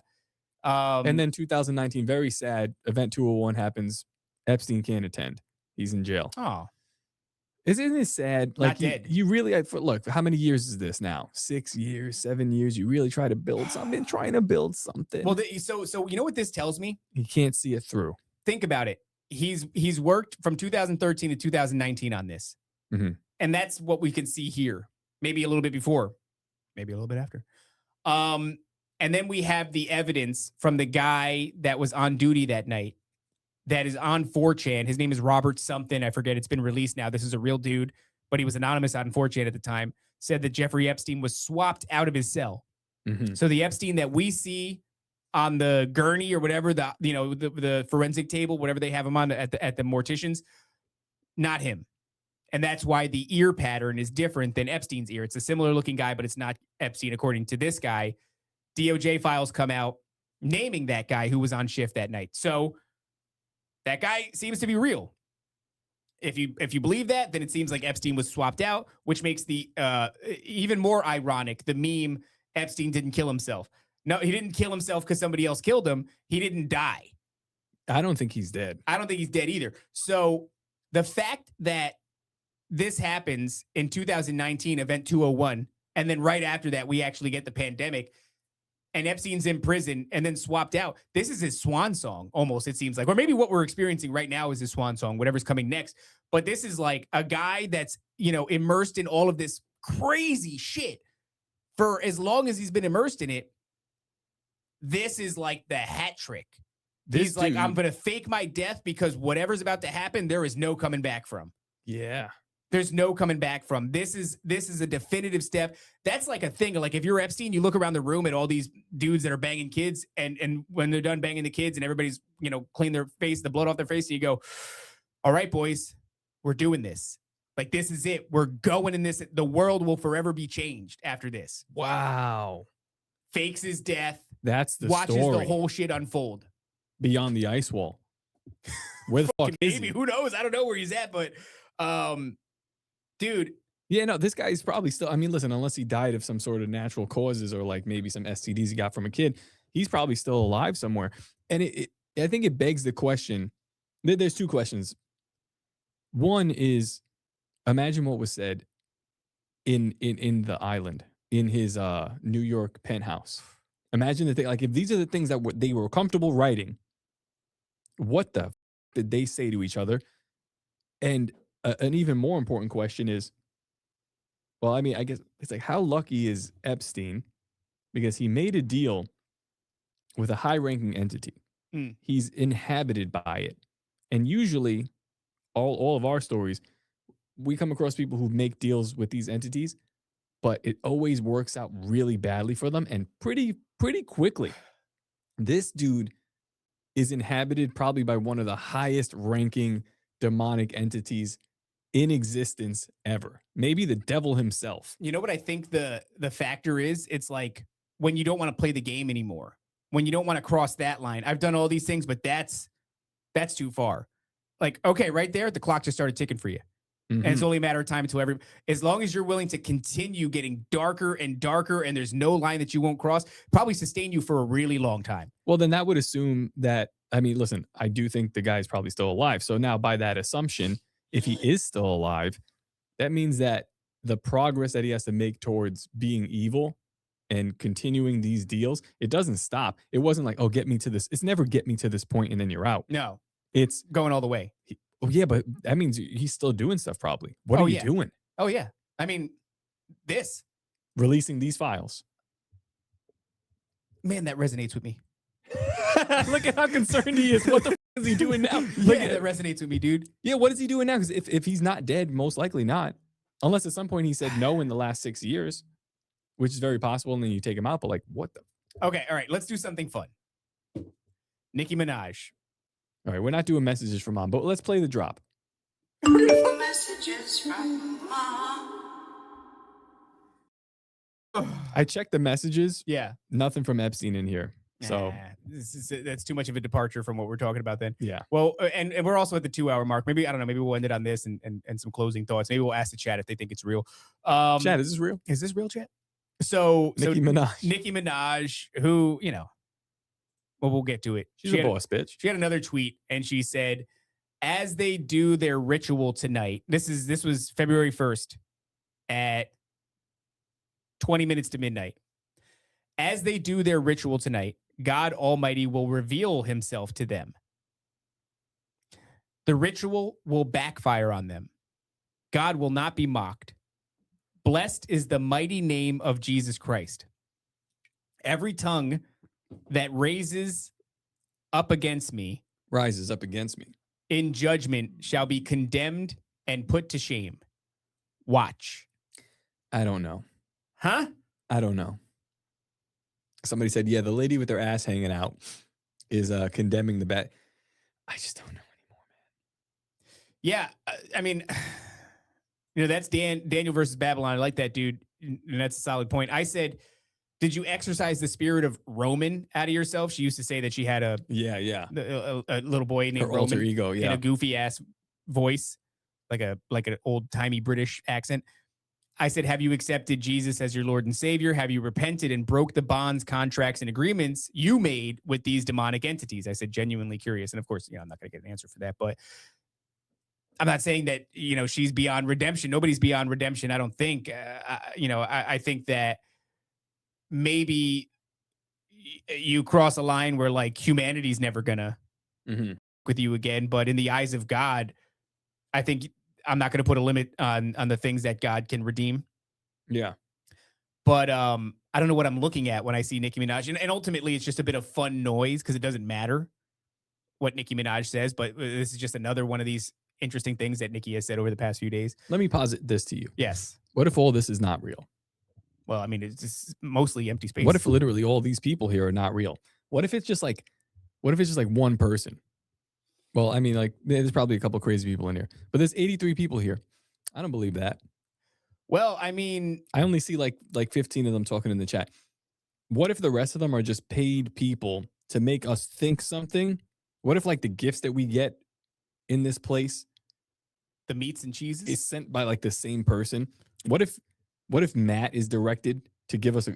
And then 2019, very sad. Event 201 happens. Epstein can't attend. He's in jail. Oh, isn't it sad? Not Like dead. You really look. How many years is this now? 6 years, 7 years. You really try to build something. Trying to build something. Well, so you know what this tells me? He can't see it through. Think about it. He's worked from 2013 to 2019 on this, and that's what we can see here. Maybe a little bit before, maybe a little bit after. And then we have the evidence from the guy that was on duty that night that is on 4chan. His name is Robert something. I forget. It's been released now. This is a real dude, but he was anonymous on 4chan at the time. Said that Jeffrey Epstein was swapped out of his cell. So the Epstein that we see on the gurney or whatever, the forensic table, whatever they have him on at the morticians, not him. And that's why the ear pattern is different than Epstein's ear. It's a similar looking guy, but it's not Epstein, according to this guy. DOJ files come out naming that guy who was on shift that night. So that guy seems to be real. If you believe that, then it seems like Epstein was swapped out, which makes the even more ironic, the meme, Epstein didn't kill himself. No, he didn't kill himself because somebody else killed him. He didn't die. I don't think he's dead. I don't think he's dead either. So the fact that this happens in 2019, Event 201, and then right after that, we actually get the pandemic, and Epstein's in prison and then swapped out. This is his swan song, almost, it seems like. Or maybe what we're experiencing right now is his swan song, whatever's coming next. But this is like a guy that's, immersed in all of this crazy shit for as long as he's been immersed in it. This is like the hat trick. He's like, I'm going to fake my death because whatever's about to happen, there is no coming back from. Yeah. There's no coming back from. This is a definitive step. That's like a thing. Like if you're Epstein, you look around the room at all these dudes that are banging kids, and when they're done banging the kids and everybody's, clean their face, the blood off their face, and you go, all right, boys, we're doing this. Like, this is it. We're going in this. The world will forever be changed after this. Wow. Fakes his death. That's the watches story. the whole shit unfold. Beyond the ice wall. Where the fuck is Maybe. he? Who knows? I don't know where he's at, but dude. Yeah, no, this guy's probably still, I mean, listen, unless he died of some sort of natural causes or like maybe some STDs he got from a kid, he's probably still alive somewhere. And I think it begs the question. There's two questions. One is, imagine what was said in the island, in his New York penthouse. Imagine the thing, like if these are the things that they were comfortable writing, what the did they say to each other? And an even more important question is, well, I mean, I guess it's like, how lucky is Epstein? Because he made a deal with a high-ranking entity. He's inhabited by it. And usually, all of our stories, we come across people who make deals with these entities, but it always works out really badly for them and pretty quickly. This dude is inhabited probably by one of the highest ranking demonic entities in existence ever. Maybe the devil himself. You know what I think the factor is? It's like when you don't want to play the game anymore, when you don't want to cross that line. I've done all these things, but that's too far. Like, okay, right there, the clock just started ticking for you. And it's only a matter of time until as long as you're willing to continue getting darker and darker and there's no line that you won't cross, probably sustain you for a really long time. Well, then that would assume that, I mean, listen, I do think the guy's probably still alive. So now by that assumption, if he is still alive, that means that the progress that he has to make towards being evil and continuing these deals, it doesn't stop. It wasn't like, oh, get me to this. It's never get me to this point and then you're out. No, it's going all the way. Oh, yeah, but that means he's still doing stuff probably. What are you doing? Oh, yeah. I mean, releasing these files. Man, that resonates with me. Look at how concerned he is. What the is he doing now? That resonates with me, dude. Yeah, what is he doing now? Because if he's not dead, most likely not. Unless at some point he said no in the last 6 years, which is very possible, and then you take him out. But like, what the? Okay, all right. Let's do something fun. Nicki Minaj. All right, we're not doing messages from mom, but let's play the drop. Messages from mom. I checked the messages. Yeah. Nothing from Epstein in here. So that's too much of a departure from what we're talking about then. Yeah. Well, and we're also at the 2 hour mark. Maybe, I don't know, maybe we'll end it on this and some closing thoughts. Maybe we'll ask the chat if they think it's real. Chat, is this real? Is this real, chat? So Nicki Minaj. Nicki Minaj, who, well, we'll get to it. She's a boss bitch. She had another tweet and she said, as they do their ritual tonight, this was February 1st at 20 minutes to midnight. As they do their ritual tonight, God Almighty will reveal himself to them. The ritual will backfire on them. God will not be mocked. Blessed is the mighty name of Jesus Christ. Every tongue that rises up against me in judgment shall be condemned and put to shame. Watch. I don't know. Huh? I don't know. Somebody said, yeah, the lady with her ass hanging out is condemning the bat. I just don't know anymore, man. Yeah. I mean, that's Daniel versus Babylon. I like that, dude. And that's a solid point. I said, did you exercise the spirit of Roman out of yourself? She used to say that she had a little boy named her Roman alter ego, in a goofy ass voice, like an old timey British accent. I said, have you accepted Jesus as your Lord and Savior? Have you repented and broke the bonds, contracts, and agreements you made with these demonic entities? I said, genuinely curious. And of course, I'm not going to get an answer for that, but I'm not saying that, she's beyond redemption. Nobody's beyond redemption. I don't think, I think that maybe you cross a line where like humanity's never gonna with you again. But in the eyes of God, I think I'm not going to put a limit on the things that God can redeem. Yeah. But I don't know what I'm looking at when I see Nicki Minaj. And ultimately, it's just a bit of fun noise because it doesn't matter what Nicki Minaj says. But this is just another one of these interesting things that Nicki has said over the past few days. Let me posit this to you. Yes. What if all this is not real? Well, I mean, it's just mostly empty space. What if literally all these people here are not real? What if it's just like one person? Well, I mean, like, there's probably a couple crazy people in here, but there's 83 people here. I don't believe that. Well, I mean, I only see like 15 of them talking in the chat. What if the rest of them are just paid people to make us think something? What if like the gifts that we get in this place, the meats and cheeses, is sent by like the same person? What if Matt is directed to give us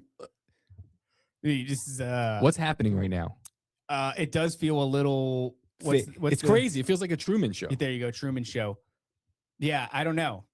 This is What's happening right now? it does feel a little. It's crazy. It feels like a Truman Show. There you go, Truman Show. Yeah, I don't know.